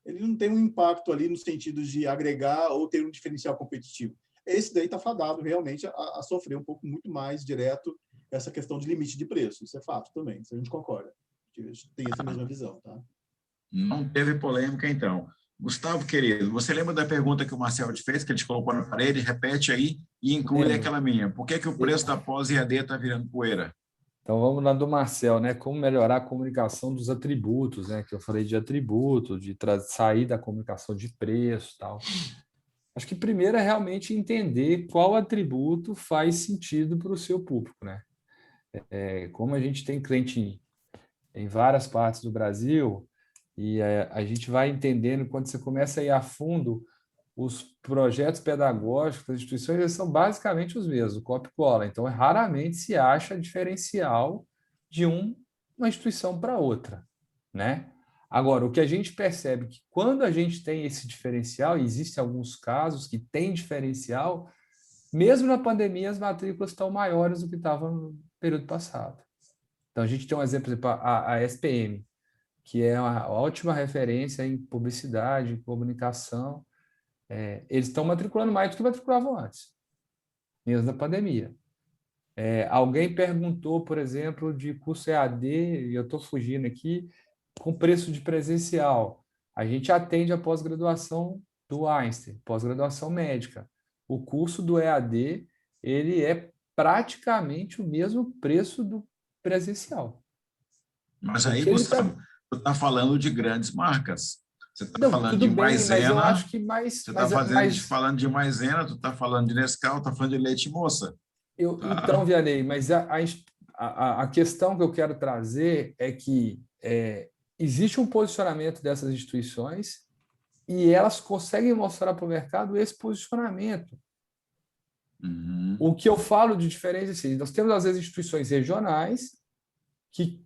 Ele não tem um impacto ali no sentido de agregar ou ter um diferencial competitivo. Esse daí está fadado realmente a sofrer um pouco muito mais direto essa questão de limite de preço. Isso é fato também, isso a gente concorda. A gente tem essa mesma visão. Tá? Não teve polêmica, então. Gustavo, querido, você lembra da pergunta que o Marcelo te fez, que a gente colocou na parede? Repete aí e inclui aquela minha. Por que o preço da pós-EAD está virando poeira? Então, vamos lá do Marcel, né? Como melhorar a comunicação dos atributos, né? Que eu falei de atributo, de sair da comunicação de preço e tal. Acho que primeiro é realmente entender qual atributo faz sentido para o seu público, né? Como a gente tem cliente em várias partes do Brasil, e a gente vai entendendo, quando você começa a ir a fundo, os projetos pedagógicos das instituições eles são basicamente os mesmos, o copia e cola. Então, raramente se acha diferencial de uma instituição para outra, né? Agora, o que a gente percebe é que quando a gente tem esse diferencial, e existem alguns casos que tem diferencial, mesmo na pandemia, as matrículas estão maiores do que estavam no período passado. Então, a gente tem um exemplo, por exemplo, a SPM, que é uma ótima referência em publicidade, em comunicação. Eles estão matriculando mais do que matriculavam antes, mesmo na pandemia. Alguém perguntou, por exemplo, de curso EAD, e eu estou fugindo aqui, com preço de presencial. A gente atende a pós-graduação do Einstein, pós-graduação médica. O curso do EAD, ele é praticamente o mesmo preço do presencial. Mas aí, Gustavo, você está falando de grandes marcas. Você está falando de Maisena. Mas eu acho que mais... Você está falando de Maisena, tu está falando de Nescau, está falando de Leite Moça. Então, Vianney, mas a questão que eu quero trazer é que existe um posicionamento dessas instituições e elas conseguem mostrar para o mercado esse posicionamento. Uhum. O que eu falo de diferença é assim, nós temos, às vezes, instituições regionais que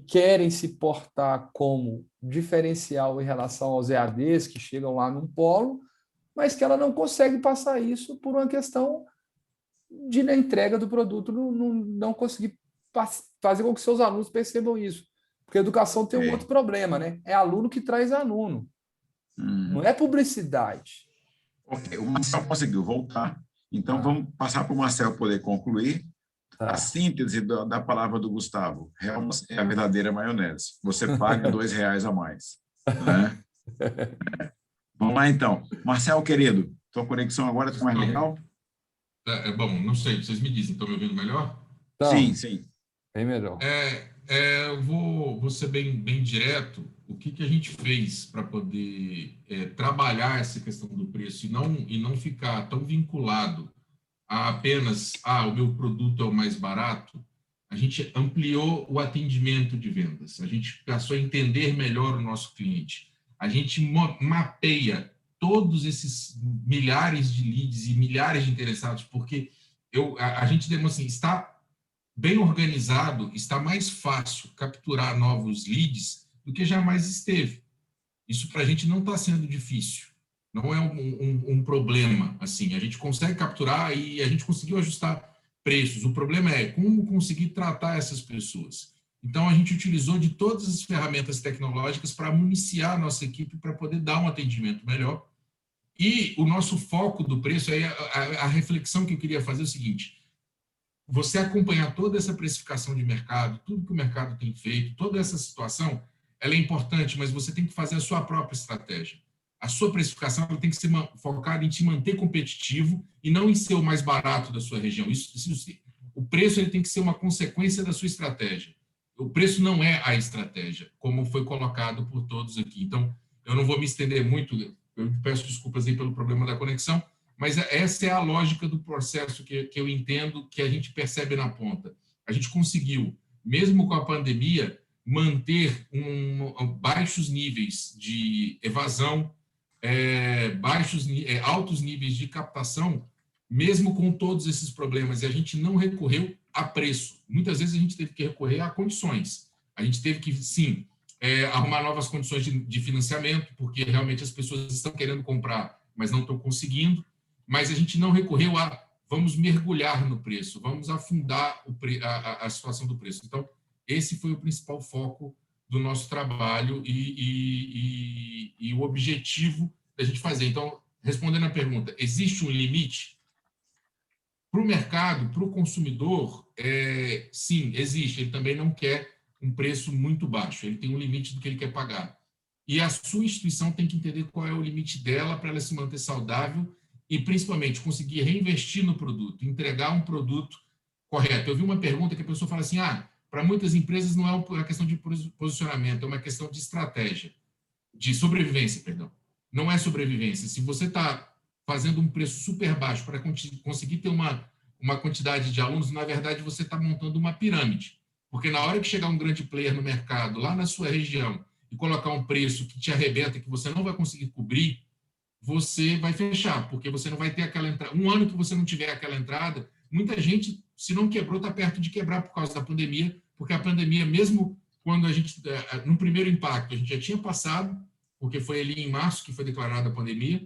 querem se portar como diferencial em relação aos EADs que chegam lá num polo, mas que ela não consegue passar isso por uma questão de, na entrega do produto, não conseguir fazer com que seus alunos percebam isso. Porque a educação tem um outro problema, né? É aluno que traz aluno. Não é publicidade. Ok, o Marcel conseguiu voltar. Então, vamos passar para o Marcel poder concluir. A síntese da palavra do Gustavo. Helmas é a verdadeira maionese. Você paga R$2 a mais. Né? Vamos lá, então. Marcel, querido, tua conexão agora está mais legal? Bom, não sei, vocês me dizem, estão me ouvindo melhor? Então, sim. Bem melhor. Eu vou ser bem direto. O que a gente fez para poder trabalhar essa questão do preço e não ficar tão vinculado a apenas o meu produto é o mais barato? A gente ampliou o atendimento de vendas. A gente passou a entender melhor o nosso cliente. A gente mapeia todos esses milhares de leads e milhares de interessados, porque a gente demonstra assim, está bem organizado, está mais fácil capturar novos leads do que jamais esteve. Isso para a gente não está sendo difícil, não é um problema. Assim, a gente consegue capturar e a gente conseguiu ajustar preços. O problema é como conseguir tratar essas pessoas. Então, a gente utilizou de todas as ferramentas tecnológicas para municiar a nossa equipe para poder dar um atendimento melhor. E o nosso foco do preço, aí a reflexão que eu queria fazer é o seguinte: você acompanhar toda essa precificação de mercado, tudo que o mercado tem feito, toda essa situação, ela é importante, mas você tem que fazer a sua própria estratégia. A sua precificação tem que ser focada em te manter competitivo e não em ser o mais barato da sua região. O preço ele tem que ser uma consequência da sua estratégia. O preço não é a estratégia, como foi colocado por todos aqui. Então, eu não vou me estender muito. Eu peço desculpas aí pelo problema da conexão, mas essa é a lógica do processo que eu entendo, que a gente percebe na ponta. A gente conseguiu, mesmo com a pandemia, manter baixos níveis de evasão, altos níveis de captação, mesmo com todos esses problemas, e a gente não recorreu a preço. Muitas vezes a gente teve que recorrer a condições. A gente teve que, sim, arrumar novas condições de financiamento, porque realmente as pessoas estão querendo comprar, mas não estão conseguindo, mas a gente não recorreu a vamos mergulhar no preço, vamos afundar a situação do preço. Então, esse foi o principal foco do nosso trabalho e o objetivo da gente fazer. Então, respondendo a pergunta, existe um limite? Para o mercado, para o consumidor, sim, existe. Ele também não quer um preço muito baixo, ele tem um limite do que ele quer pagar. E a sua instituição tem que entender qual é o limite dela para ela se manter saudável e, principalmente, conseguir reinvestir no produto, entregar um produto correto. Eu vi uma pergunta que a pessoa fala assim, para muitas empresas não é uma questão de posicionamento, é uma questão de estratégia, de sobrevivência, perdão. Não é sobrevivência. Se você está fazendo um preço super baixo para conseguir ter uma quantidade de alunos, na verdade, você está montando uma pirâmide. Porque na hora que chegar um grande player no mercado, lá na sua região, e colocar um preço que te arrebenta, que você não vai conseguir cobrir, você vai fechar, porque você não vai ter aquela entrada. Um ano que você não tiver aquela entrada, muita gente, se não quebrou, está perto de quebrar por causa da pandemia, porque a pandemia, mesmo quando a gente, no primeiro impacto, a gente já tinha passado, porque foi ali em março que foi declarada a pandemia,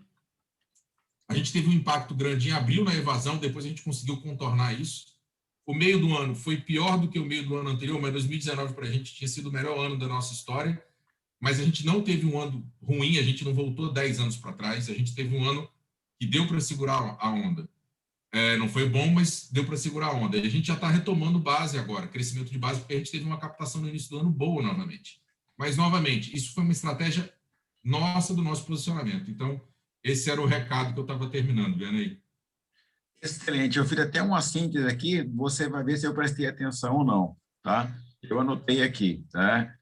a gente teve um impacto grande em abril na evasão, depois a gente conseguiu contornar isso. O meio do ano foi pior do que o meio do ano anterior, mas 2019 para a gente tinha sido o melhor ano da nossa história, mas a gente não teve um ano ruim, a gente não voltou 10 anos para trás, a gente teve um ano que deu para segurar a onda. Não foi bom, mas deu para segurar a onda. E a gente já está retomando base agora, crescimento de base, porque a gente teve uma captação no início do ano boa novamente. Mas, novamente, isso foi uma estratégia nossa do nosso posicionamento. Então, esse era o recado que eu estava terminando, Vianney. Excelente. Eu fiz até uma síntese aqui, você vai ver se eu prestei atenção ou não, tá? Eu anotei aqui, tá?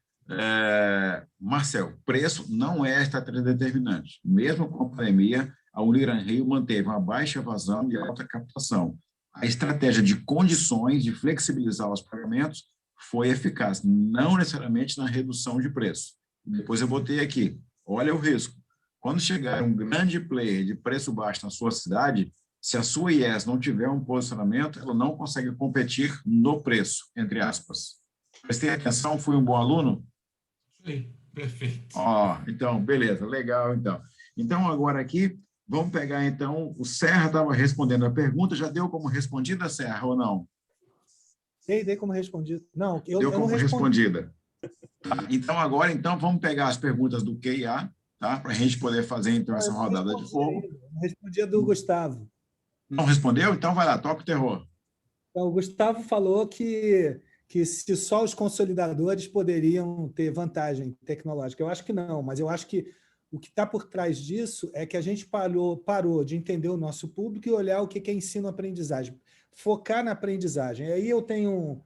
Marcel, preço não é a estratégia determinante. Mesmo com a pandemia, a Uniran Rio manteve uma baixa evasão e alta captação. A estratégia de condições de flexibilizar os pagamentos foi eficaz, não necessariamente na redução de preço. Depois eu botei aqui, olha o risco. Quando chegar um grande player de preço baixo na sua cidade, se a sua IES não tiver um posicionamento, ela não consegue competir no preço, entre aspas. Prestei atenção, fui um bom aluno? Sim, perfeito. Então, beleza, legal, então. Então, agora aqui, vamos pegar, então, o Serra estava respondendo a pergunta, já deu como respondida, Serra, ou não? Dei como respondida. Não, eu deu não como respondi. respondida. Tá, então, agora, vamos pegar as perguntas do QIA, tá? Para a gente poder fazer, então, essa rodada de fogo. Não respondi a do Gustavo. Não respondeu? Então, vai lá, toca o terror. Então, o Gustavo falou que se só os consolidadores poderiam ter vantagem tecnológica. Eu acho que não, mas eu acho que o que está por trás disso é que a gente parou de entender o nosso público e olhar o que é ensino-aprendizagem, focar na aprendizagem. E aí eu tenho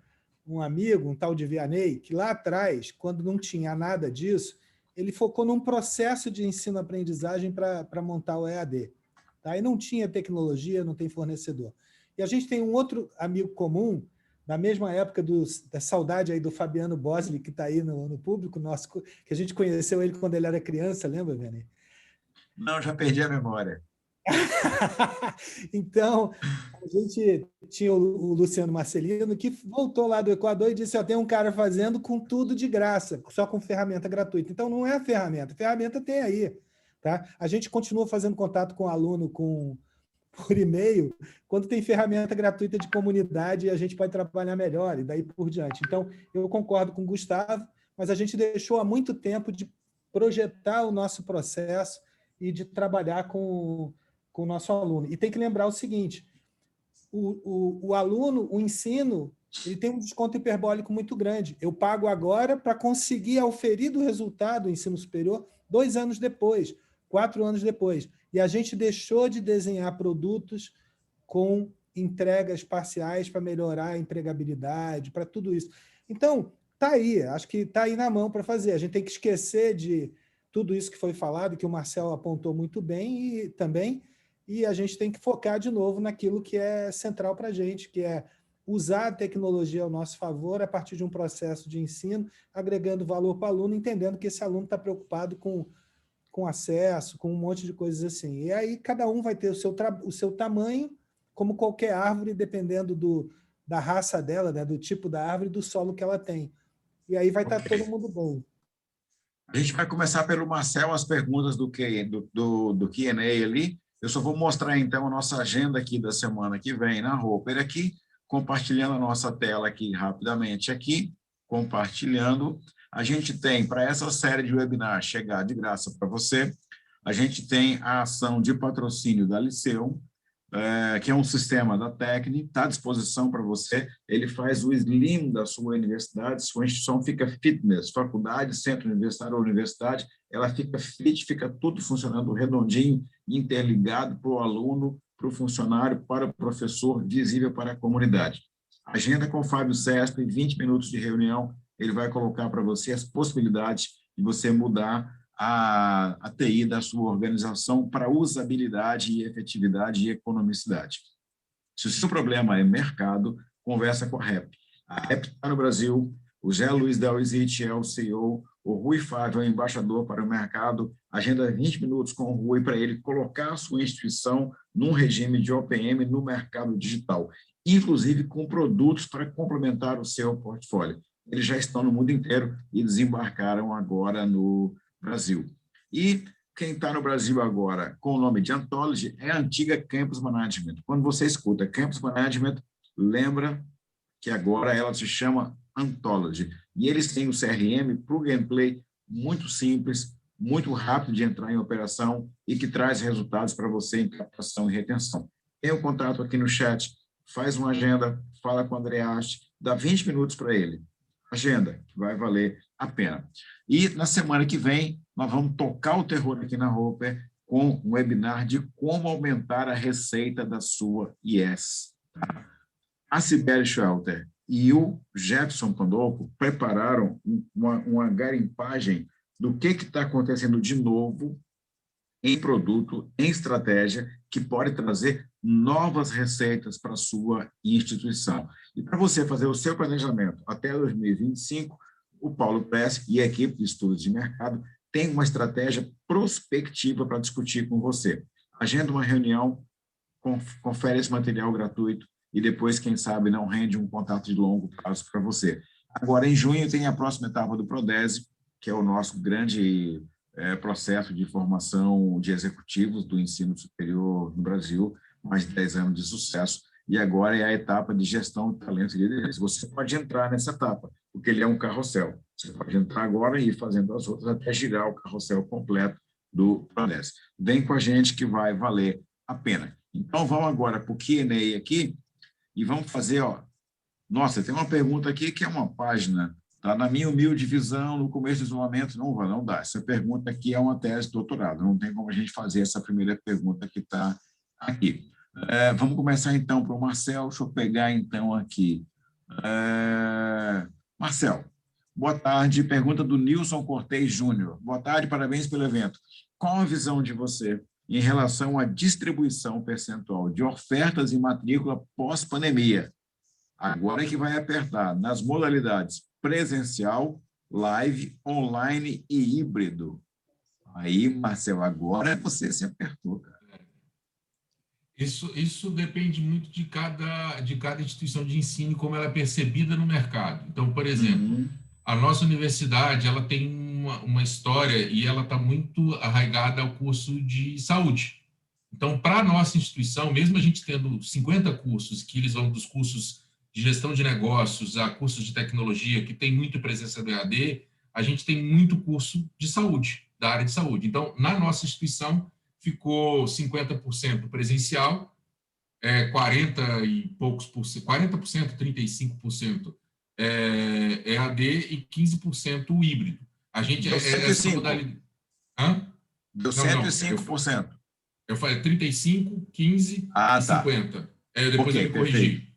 um amigo, um tal de Vianney, que lá atrás, quando não tinha nada disso, ele focou num processo de ensino-aprendizagem para montar o EAD. Tá? E não tinha tecnologia, não tem fornecedor. E a gente tem um outro amigo comum, na mesma época da saudade aí do Fabiano Bosley, que está aí no público nosso, que a gente conheceu ele quando ele era criança, lembra, Vianney? Não, já perdi a memória. Então, a gente tinha o Luciano Marcelino, que voltou lá do Equador e disse, tem um cara fazendo com tudo de graça, só com ferramenta gratuita. Então, não é a ferramenta tem aí. Tá? A gente continua fazendo contato com o aluno por e-mail, quando tem ferramenta gratuita de comunidade, a gente pode trabalhar melhor e daí por diante. Então, eu concordo com o Gustavo, mas a gente deixou há muito tempo de projetar o nosso processo e de trabalhar com o nosso aluno. E tem que lembrar o seguinte, o aluno, o ensino, ele tem um desconto hiperbólico muito grande. Eu pago agora para conseguir auferir do resultado do ensino superior 2 anos depois, 4 anos depois. E a gente deixou de desenhar produtos com entregas parciais para melhorar a empregabilidade, para tudo isso. Então, está aí, acho que está aí na mão para fazer. A gente tem que esquecer de tudo isso que foi falado, que o Marcel apontou muito bem e também, e a gente tem que focar de novo naquilo que é central para a gente, que é usar a tecnologia ao nosso favor a partir de um processo de ensino, agregando valor para o aluno, entendendo que esse aluno está preocupado com acesso, com um monte de coisas assim. E aí cada um vai ter o seu tamanho, como qualquer árvore, dependendo da raça dela, né, do tipo da árvore e do solo que ela tem. E aí vai estar todo mundo bem. A gente vai começar pelo Marcel, as perguntas do Q&A ali. Eu só vou mostrar, então, a nossa agenda aqui da semana que vem na Roper aqui, compartilhando a nossa tela aqui rapidamente aqui, compartilhando. A gente tem, para essa série de webinars chegar de graça para você, a gente tem a ação de patrocínio da Liceu, que é um sistema da Tecni, está à disposição para você. Ele faz o slim da sua universidade, sua instituição fica fitness, faculdade, centro universitário ou universidade, ela fica fit, fica tudo funcionando redondinho, interligado para o aluno, para o funcionário, para o professor, visível para a comunidade. Agenda com o Fábio Cesp, 20 minutos de reunião, ele vai colocar para você as possibilidades de você mudar a TI da sua organização para usabilidade e efetividade e economicidade. Se o seu problema é mercado, conversa com a REP. A REP está no Brasil, o Zé Luiz Delzit é o CEO, o Rui Fábio é o embaixador para o mercado, agenda 20 minutos com o Rui para ele colocar a sua instituição num regime de OPM no mercado digital, inclusive com produtos para complementar o seu portfólio. Eles já estão no mundo inteiro e desembarcaram agora no Brasil. E quem está no Brasil agora com o nome de Anthology é a antiga Campus Management. Quando você escuta Campus Management, lembra que agora ela se chama Anthology. E eles têm o CRM Plug and Play muito simples, muito rápido de entrar em operação e que traz resultados para você em captação e retenção. Tem o contato aqui no chat, faz uma agenda, fala com o Andreas, dá 20 minutos para ele. Agenda, que vai valer a pena. E na semana que vem, nós vamos tocar o terror aqui na Roper com um webinar de como aumentar a receita da sua IES. A Sibeli Schwelter e o Jefferson Pandolfo prepararam uma garimpagem do que está acontecendo de novo em produto, em estratégia, que pode trazer novas receitas para a sua instituição. E para você fazer o seu planejamento até 2025, o Paulo Press e a equipe de estudos de mercado tem uma estratégia prospectiva para discutir com você. Agenda uma reunião, confere esse material gratuito e depois, quem sabe, não rende um contato de longo prazo para você. Agora, em junho, tem a próxima etapa do Prodese, que é o nosso grande processo de formação de executivos do ensino superior no Brasil, mais de 10 anos de sucesso, e agora é a etapa de gestão de talentos e liderança. Você pode entrar nessa etapa, porque ele é um carrossel. Você pode entrar agora e ir fazendo as outras até girar o carrossel completo do Prodese. Vem com a gente que vai valer a pena. Então, vamos agora para o Q&A aqui e vamos fazer, nossa, tem uma pergunta aqui que é uma página, tá? Na minha humilde visão, no começo do isolamento, não dá. Essa pergunta aqui é uma tese de doutorado, não tem como a gente fazer essa primeira pergunta que está aqui. Vamos começar, então, para o Marcel. Deixa eu pegar, então, aqui. Marcel, boa tarde. Pergunta do Nilson Cortez Júnior. Boa tarde, parabéns pelo evento. Qual a visão de você em relação à distribuição percentual de ofertas e matrícula pós-pandemia? Agora é que vai apertar nas modalidades presencial, live, online e híbrido. Aí, Marcel, agora você se apertou, cara. Isso depende muito de cada instituição de ensino e como ela é percebida no mercado. Então, por exemplo, a nossa universidade ela tem uma história e ela está muito arraigada ao curso de saúde. Então, para a nossa instituição, mesmo a gente tendo 50 cursos, que eles vão dos cursos de gestão de negócios a cursos de tecnologia, que tem muito presença do EAD, a gente tem muito curso de saúde, da área de saúde. Então, na nossa instituição, ficou 50% presencial, 40 e poucos por cento, 40%, 35% EAD e 15% híbrido. A gente deu 105. Modalidade... Deu 105%. Eu falei 35, 15 e 50. Depois eu me corrigi. Perfeito.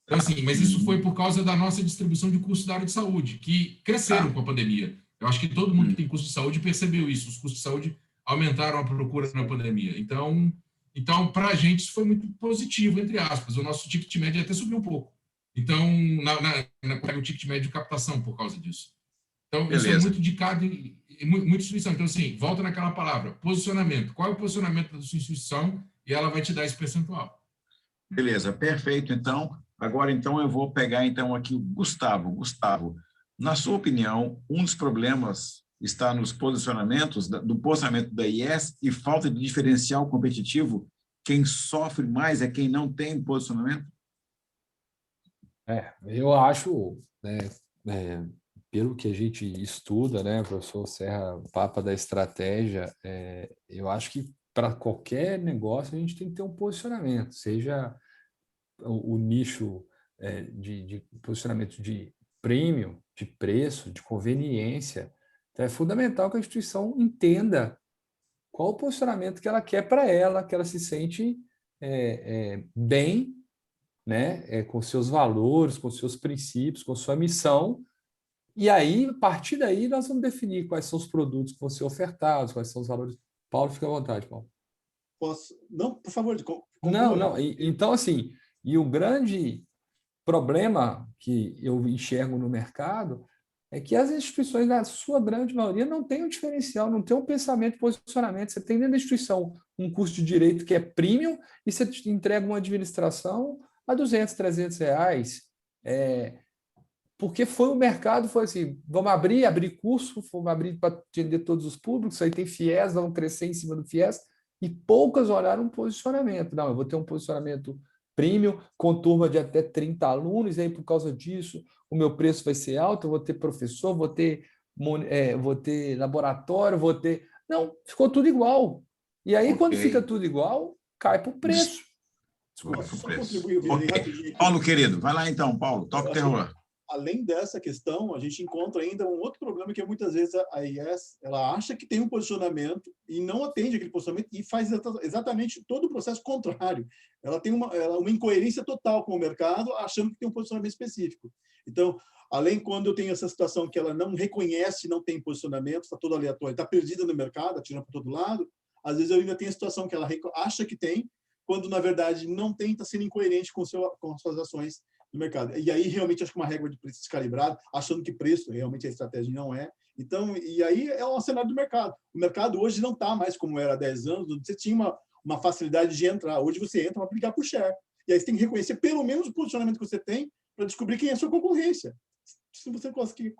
Então, assim, mas isso foi por causa da nossa distribuição de cursos da área de saúde, que cresceram com a pandemia. Eu acho que todo mundo que tem custo de saúde percebeu isso. Os custos de saúde aumentaram a procura na pandemia. Então para a gente, isso foi muito positivo, entre aspas. O nosso ticket médio até subiu um pouco. Então, o ticket médio de captação por causa disso. Então, Beleza. Isso é muito de cada muita instituição. Então, assim, volta naquela palavra, posicionamento. Qual é o posicionamento da sua instituição? E ela vai te dar esse percentual. Beleza, perfeito. Então, agora então eu vou pegar então aqui o Gustavo. Gustavo, na sua opinião, um dos problemas está nos posicionamentos do posicionamento da IES e falta de diferencial competitivo? Quem sofre mais é quem não tem posicionamento? Eu acho, né, pelo que a gente estuda, né, professor Serra, o Papa da estratégia, eu acho que para qualquer negócio a gente tem que ter um posicionamento, seja o nicho de posicionamento de premium, de preço, de conveniência. Então, é fundamental que a instituição entenda qual o posicionamento que ela quer para ela, que ela se sente bem, né, com seus valores, com seus princípios, com sua missão. E aí, a partir daí, nós vamos definir quais são os produtos que vão ser ofertados, quais são os valores. Paulo, fica à vontade, Paulo. Posso? Não, por favor, Não. Então, assim, e o grande problema que eu enxergo no mercado é que as instituições, na sua grande maioria, não têm um diferencial, não têm um pensamento de posicionamento. Você tem dentro da instituição um curso de direito que é premium e você te entrega uma administração a R$200, R$300. Porque o mercado foi assim, vamos abrir curso, vamos abrir para atender todos os públicos, aí tem FIES, vamos crescer em cima do FIES, e poucas olharam um posicionamento. Não, eu vou ter um posicionamento premium, com turma de até 30 alunos, e aí por causa disso o meu preço vai ser alto, eu vou ter professor, vou ter laboratório, vou ter... Não, ficou tudo igual. E aí, quando fica tudo igual, cai para o preço. Desculpa, só contribuir rapidinho. Paulo, querido, vai lá então, Paulo, toca o terror. Além dessa questão, a gente encontra ainda um outro problema, que é muitas vezes a IES ela acha que tem um posicionamento e não atende aquele posicionamento e faz exatamente todo o processo contrário. Ela tem uma incoerência total com o mercado, achando que tem um posicionamento específico. Então, além quando eu tenho essa situação que ela não reconhece, não tem posicionamento, está todo aleatório, está perdida no mercado, atirando para todo lado, às vezes eu ainda tenho a situação que ela acha que tem, quando na verdade não tem, está sendo incoerente com suas ações no mercado. E aí, realmente, acho que uma régua de preço descalibrada, achando que preço realmente a estratégia não é. Então, e aí é um cenário do mercado. O mercado hoje não está mais como era há 10 anos, onde você tinha uma facilidade de entrar. Hoje você entra para brigar por share. E aí você tem que reconhecer pelo menos o posicionamento que você tem para descobrir quem é a sua concorrência. Se você conseguir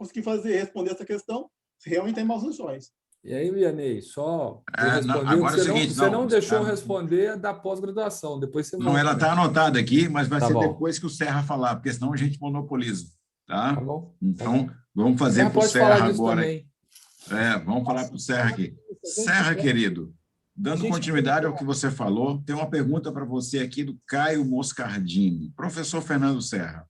responder essa questão, você realmente tem maus lençóis. E aí, Vianney, só agora é o seguinte, você não deixou responder da pós-graduação, depois você não, ela está anotada aqui, mas vai ser bom. depois que o Serra falar, porque senão a gente monopoliza, tá? Tá bom. Então, vamos fazer para o Serra agora. Também. Vamos falar para o Serra aqui. Serra, querido, dando continuidade ao que você falou, tem uma pergunta para você aqui do Caio Moscardini. Professor Fernando Serra,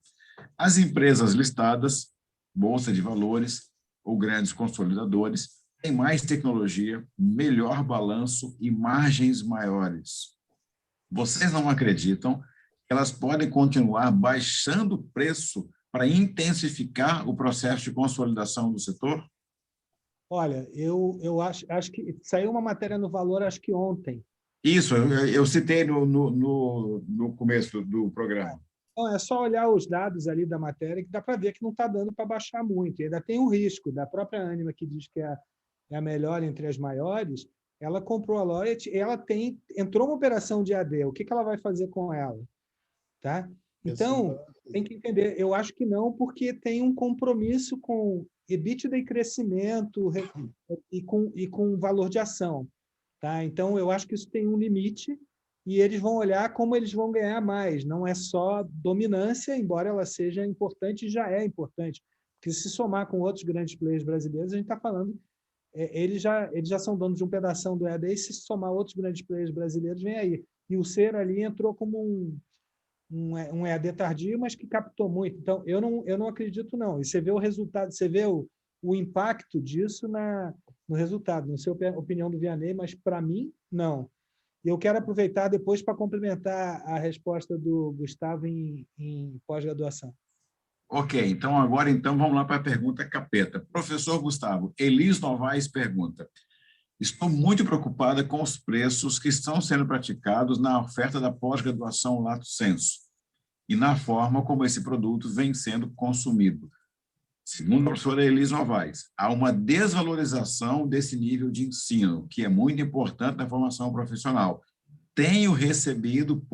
as empresas listadas, Bolsa de Valores ou grandes consolidadores, tem mais tecnologia, melhor balanço e margens maiores. Vocês não acreditam que elas podem continuar baixando o preço para intensificar o processo de consolidação do setor? Olha, eu acho que saiu uma matéria no Valor, acho que ontem. Isso, eu citei no começo do programa. Então, é só olhar os dados ali da matéria que dá para ver que não está dando para baixar muito. E ainda tem um risco da própria Ânima, que diz que é a melhor entre as maiores. Ela comprou a Laureate e ela entrou uma operação de AD. O que ela vai fazer com ela? Tá? Então, tem que entender. Eu acho que não, porque tem um compromisso com EBITDA e crescimento e com valor de ação. Tá? Então, eu acho que isso tem um limite e eles vão olhar como eles vão ganhar mais. Não é só dominância, embora ela seja importante, já é importante. Porque se somar com outros grandes players brasileiros, a gente está falando... Eles já são donos de um pedação do EAD, e se somar outros grandes players brasileiros, vem aí. E o Ser ali entrou como um EAD tardio, mas que captou muito. Então, eu não acredito, não. E você vê o resultado, você vê o impacto disso no resultado. Não sei a opinião do Vianney, mas, para mim, não. E eu quero aproveitar depois para complementar a resposta do Gustavo em pós-graduação. Ok, então agora vamos lá para a pergunta capeta. Professor Gustavo, Elis Novaes pergunta: estou muito preocupada com os preços que estão sendo praticados na oferta da pós-graduação Lato Sensu e na forma como esse produto vem sendo consumido. Segundo a professora Elis Novaes, há uma desvalorização desse nível de ensino, que é muito importante na formação profissional. Tenho recebido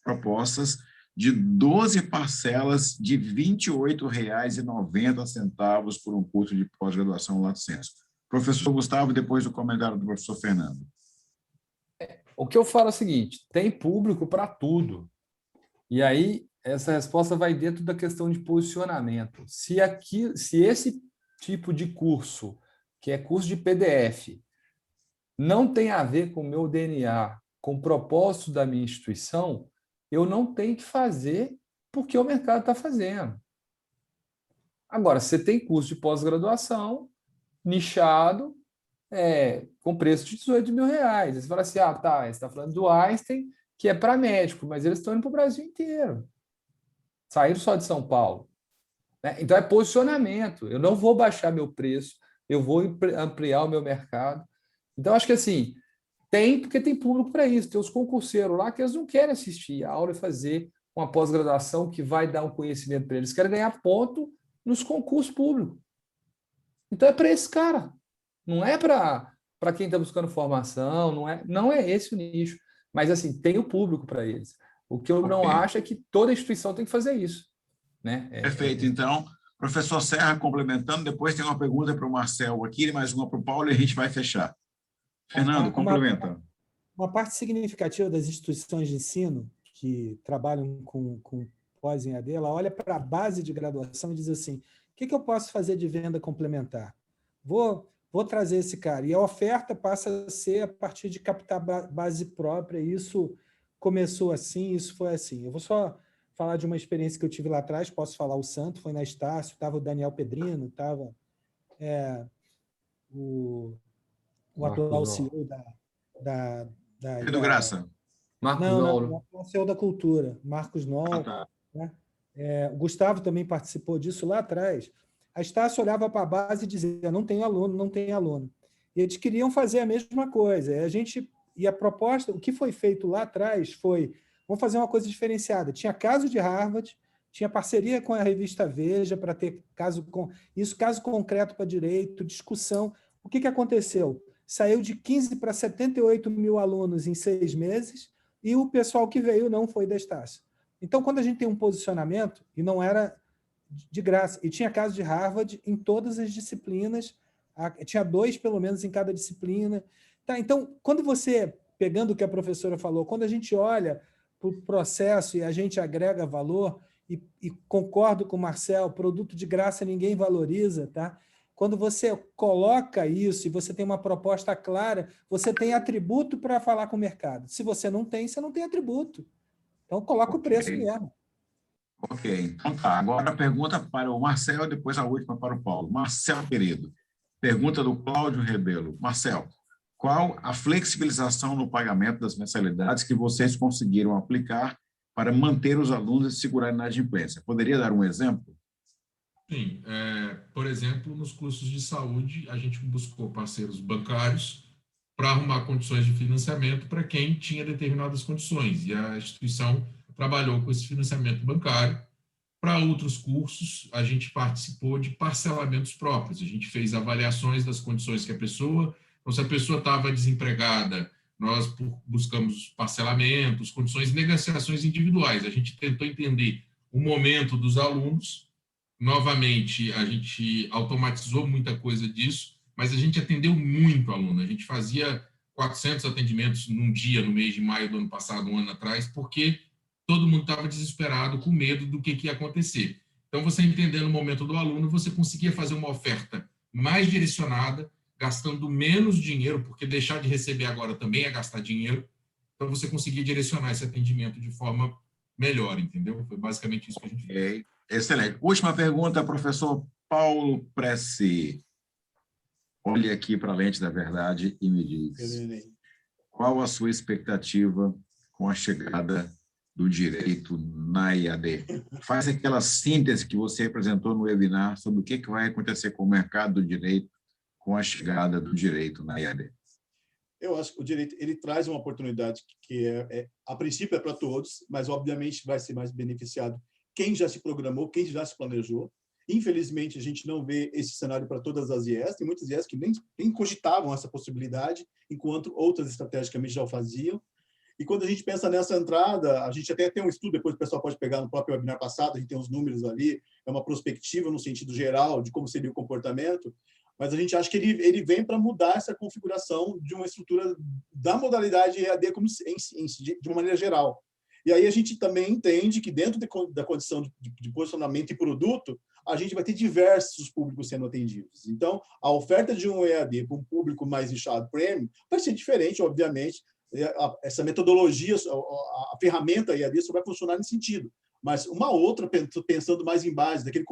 propostas de 12 parcelas de R$ 28,90 por um curso de pós-graduação Lato Sensu. Professor Gustavo, depois do comentário do professor Fernando. O que eu falo é o seguinte, tem público para tudo. E aí, essa resposta vai dentro da questão de posicionamento. Se esse tipo de curso, que é curso de PDF, não tem a ver com o meu DNA, com o propósito da minha instituição, eu não tenho que fazer porque o mercado está fazendo. Agora, você tem curso de pós-graduação, nichado, com preço de R$18.000. Aí você fala assim, tá, você está falando do Einstein, que é para médico, mas eles estão indo para o Brasil inteiro. Saíram só de São Paulo. Né? Então, é posicionamento. Eu não vou baixar meu preço, eu vou ampliar o meu mercado. Então, acho que assim, porque tem público para isso. Tem os concurseiros lá que eles não querem assistir a aula e fazer uma pós-graduação que vai dar um conhecimento para eles. Eles querem ganhar ponto nos concursos públicos. Então, é para esse cara. Não é para quem está buscando formação, não é esse o nicho. Mas, assim, tem o público para eles. O que eu não acho é que toda instituição tem que fazer isso. Né? Perfeito. Então, professor Serra complementando, depois tem uma pergunta para o Marcel aqui, mais uma para o Paulo e a gente vai fechar. Fernando, complementa. Uma parte significativa das instituições de ensino que trabalham com pós em AD, ela olha para a base de graduação e diz assim, o que eu posso fazer de venda complementar? Vou trazer esse cara. E a oferta passa a ser a partir de captar base própria. E isso começou assim, isso foi assim. Eu vou só falar de uma experiência que eu tive lá atrás, posso falar o santo, foi na Estácio, estava o Daniel Pedrino, estava o atual CEO da Pedro Graça. Marcos Noll. O CEO da Cultura, Marcos Noll. Tá. Né? O Gustavo também participou disso lá atrás. A Estácio olhava para a base e dizia, não tem aluno, não tem aluno. E eles queriam fazer a mesma coisa. E a proposta, o que foi feito lá atrás foi, vamos fazer uma coisa diferenciada. Tinha caso de Harvard, tinha parceria com a revista Veja para ter caso concreto para direito, discussão. O que aconteceu? Saiu de 15 para 78 mil alunos em 6 meses e o pessoal que veio não foi da Estácio. Então, quando a gente tem um posicionamento, e não era de graça, e tinha caso de Harvard em todas as disciplinas, tinha 2, pelo menos, em cada disciplina. Tá, então, quando você, pegando o que a professora falou, quando a gente olha para o processo e a gente agrega valor, e concordo com o Marcel, produto de graça ninguém valoriza, tá? Quando você coloca isso e você tem uma proposta clara, você tem atributo para falar com o mercado. Se você não tem atributo. Então, coloca o preço mesmo. Ok, então tá. Agora a pergunta para o Marcel e depois a última para o Paulo. Marcel, querido, pergunta do Cláudio Rebelo. Marcel, qual a flexibilização no pagamento das mensalidades que vocês conseguiram aplicar para manter os alunos e segurar a inadimplência? Poderia dar um exemplo? Sim. Por exemplo, nos cursos de saúde, a gente buscou parceiros bancários para arrumar condições de financiamento para quem tinha determinadas condições. E a instituição trabalhou com esse financiamento bancário. Para outros cursos, a gente participou de parcelamentos próprios. A gente fez avaliações das condições que a pessoa... Então, se a pessoa estava desempregada, nós buscamos parcelamentos, condições, negociações individuais. A gente tentou entender o momento dos alunos. Novamente, a gente automatizou muita coisa disso, mas a gente atendeu muito aluno. A gente fazia 400 atendimentos num dia, no mês de maio do ano passado, um ano atrás, porque todo mundo estava desesperado, com medo do que ia acontecer. Então, você entendendo o momento do aluno, você conseguia fazer uma oferta mais direcionada, gastando menos dinheiro, porque deixar de receber agora também é gastar dinheiro. Então, você conseguia direcionar esse atendimento de forma melhor, entendeu? Foi basicamente isso que a gente fez. Excelente. Última pergunta, professor Paulo Pressi. Olhe aqui para a lente da verdade e me diz, qual a sua expectativa com a chegada do direito na EAD? Faz aquela síntese que você apresentou no webinar sobre o que vai acontecer com o mercado do direito com a chegada do direito na EAD. Eu acho que o direito ele traz uma oportunidade que a princípio é para todos, mas obviamente vai ser mais beneficiado quem já se programou, quem já se planejou. Infelizmente, a gente não vê esse cenário para todas as IES. Tem muitas IES que nem cogitavam essa possibilidade, enquanto outras estrategicamente já o faziam. E quando a gente pensa nessa entrada, a gente até tem um estudo, depois o pessoal pode pegar no próprio webinar passado, a gente tem os números ali, é uma prospectiva no sentido geral de como seria o comportamento, mas a gente acha que ele vem para mudar essa configuração de uma estrutura da modalidade EAD de uma maneira geral. E aí a gente também entende que dentro da condição de posicionamento e produto, a gente vai ter diversos públicos sendo atendidos. Então, a oferta de um EAD para um público mais nichado premium vai ser diferente, obviamente. Essa metodologia, a ferramenta EAD só vai funcionar nesse sentido. Mas uma outra, pensando mais em base, daquele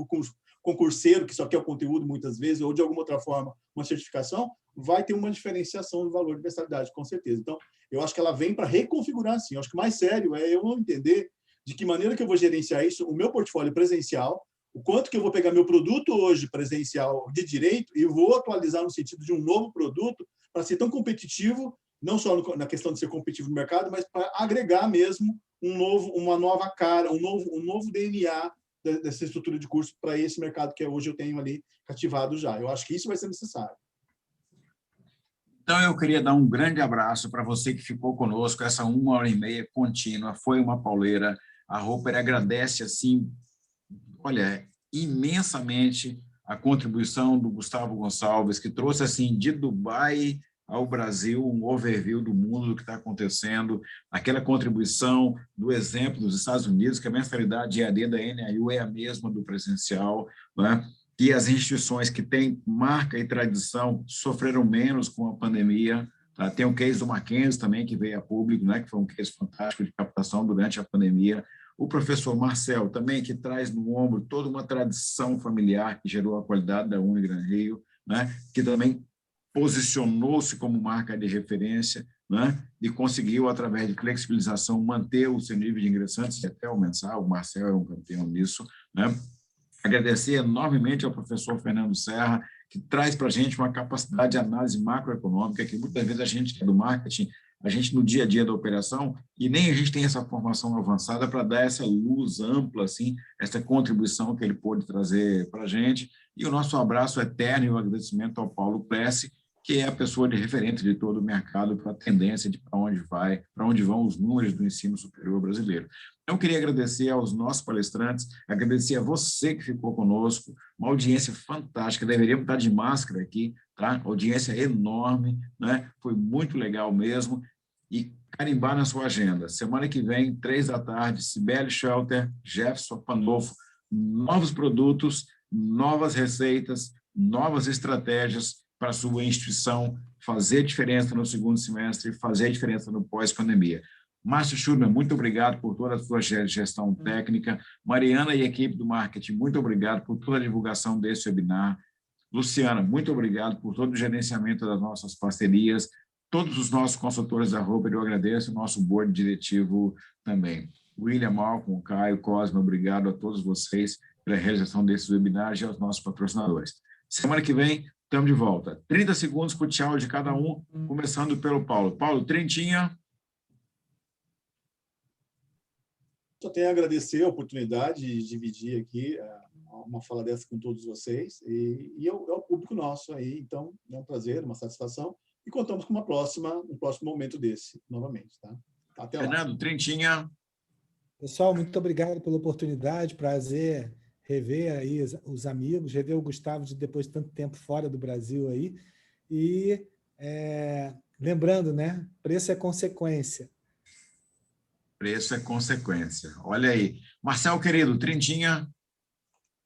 concurseiro que só quer o conteúdo muitas vezes, ou de alguma outra forma, uma certificação, vai ter uma diferenciação do valor de mensalidade, com certeza. Então, eu acho que ela vem para reconfigurar, sim. Eu acho que o mais sério é eu não entender de que maneira que eu vou gerenciar isso, o meu portfólio presencial, o quanto que eu vou pegar meu produto hoje presencial de direito e vou atualizar no sentido de um novo produto para ser tão competitivo, não só na questão de ser competitivo no mercado, mas para agregar mesmo uma nova cara, um novo DNA dessa estrutura de curso para esse mercado que hoje eu tenho ali cativado já. Eu acho que isso vai ser necessário. Então, eu queria dar um grande abraço para você que ficou conosco essa 1h30 contínua. Foi uma pauleira. A Roper agradece, assim, olha, imensamente a contribuição do Gustavo Gonçalves, que trouxe, assim, de Dubai ao Brasil, um overview do mundo, do que está acontecendo, aquela contribuição do exemplo dos Estados Unidos, que a mensalidade EAD da NIU é a mesma do presencial, né? Que as instituições que têm marca e tradição sofreram menos com a pandemia. Tá? Tem o case do Mackenzie também, que veio a público, né? Que foi um case fantástico de captação durante a pandemia. O professor Marcel também, que traz no ombro toda uma tradição familiar que gerou a qualidade da Unigran Rio, né? Que também posicionou-se como marca de referência, né? E conseguiu, através de flexibilização, manter o seu nível de ingressantes e até aumentar. O Marcel é um campeão nisso, né? Agradecer enormemente ao professor Fernando Serra, que traz para a gente uma capacidade de análise macroeconômica, que muitas vezes a gente que é do marketing, a gente no dia a dia da operação, e nem a gente tem essa formação avançada para dar essa luz ampla, assim, essa contribuição que ele pôde trazer para a gente. E o nosso abraço eterno e o agradecimento ao Paulo Plessi, que é a pessoa de referente de todo o mercado para a tendência de para onde vão os números do ensino superior brasileiro. Então, eu queria agradecer aos nossos palestrantes, agradecer a você que ficou conosco, uma audiência fantástica, deveríamos estar de máscara aqui, tá? Audiência enorme, né? Foi muito legal mesmo, e carimbar na sua agenda. Semana que vem, 15h, Cibele Shelter, Jefferson Pandolfo, novos produtos, novas receitas, novas estratégias para a sua instituição fazer diferença no segundo semestre, fazer diferença no pós-pandemia. Márcio Schurman, muito obrigado por toda a sua gestão técnica. Mariana e equipe do marketing, muito obrigado por toda a divulgação desse webinar. Luciana, muito obrigado por todo o gerenciamento das nossas parcerias. Todos os nossos consultores da Roper, eu agradeço, o nosso board diretivo também. William, Malcolm, Caio, Cosme, obrigado a todos vocês pela realização desses webinars e aos nossos patrocinadores. Semana que vem, estamos de volta. 30 segundos com o tchau de cada um, começando pelo Paulo. Paulo, trintinha. Só tenho a agradecer a oportunidade de dividir aqui uma fala dessa com todos vocês, e é o público nosso aí, então é um prazer, uma satisfação, e contamos com um próximo momento desse, novamente. Tá? Até lá. Fernando, trintinha. Pessoal, muito obrigado pela oportunidade, prazer rever aí os amigos, rever o Gustavo depois de tanto tempo fora do Brasil aí, e lembrando, né, preço é consequência. Preço é consequência. Olha aí. Marcel, querido, trintinha.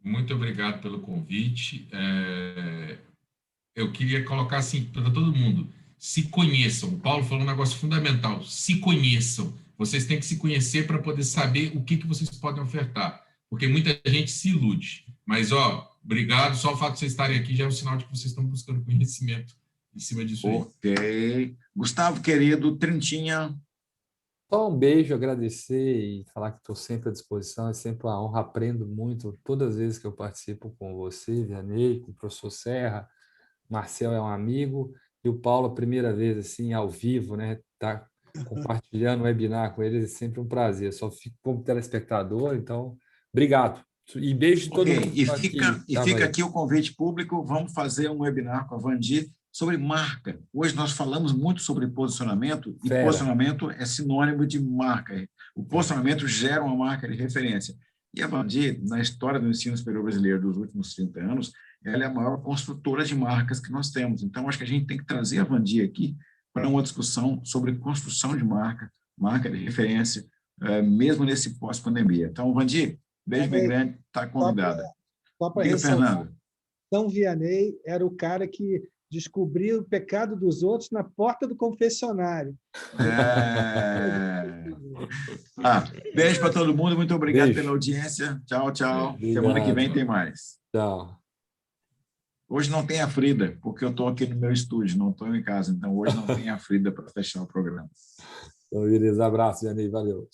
Muito obrigado pelo convite. Eu queria colocar assim para todo mundo, se conheçam. O Paulo falou um negócio fundamental, se conheçam. Vocês têm que se conhecer para poder saber o que vocês podem ofertar, porque muita gente se ilude. Mas, obrigado, só o fato de vocês estarem aqui já é um sinal de que vocês estão buscando conhecimento em cima disso aí. Ok. Gustavo, querido, trintinha. Só um beijo, agradecer e falar que estou sempre à disposição, é sempre uma honra, aprendo muito todas as vezes que eu participo com você, Vianney, com o professor Serra, Marcel é um amigo, e o Paulo, a primeira vez, assim, ao vivo, né? Tá compartilhando o webinar com eles, é sempre um prazer. Só fico como telespectador, então, obrigado. E beijo de todo Ok, mundo e que estava fica aí. aqui o convite público, vamos fazer um webinar com a Vandi sobre marca. Hoje nós falamos muito sobre posicionamento, e Fera. posicionamento é sinônimo de marca. O posicionamento gera uma marca de referência. E a Vandi, na história do ensino superior brasileiro dos últimos 30 anos, ela é a maior construtora de marcas que nós temos. Então, acho que a gente tem que trazer a Vandi aqui para uma discussão sobre construção de marca, marca de referência, mesmo nesse pós-pandemia. Então, Vandi, beijo bem grande, está convidada. Só para Diga, ressaltar, Fernando. São Vianney era o cara que descobria o pecado dos outros na porta do confessionário. Beijo para todo mundo, muito obrigado Beijo. pela audiência. Tchau, tchau. Obrigado. Semana que vem tem mais. Tchau. Hoje não tem a Frida, porque eu estou aqui no meu estúdio, não estou em casa, então hoje não tem a Frida para fechar o programa. Então, beleza, abraço, Vianney, valeu.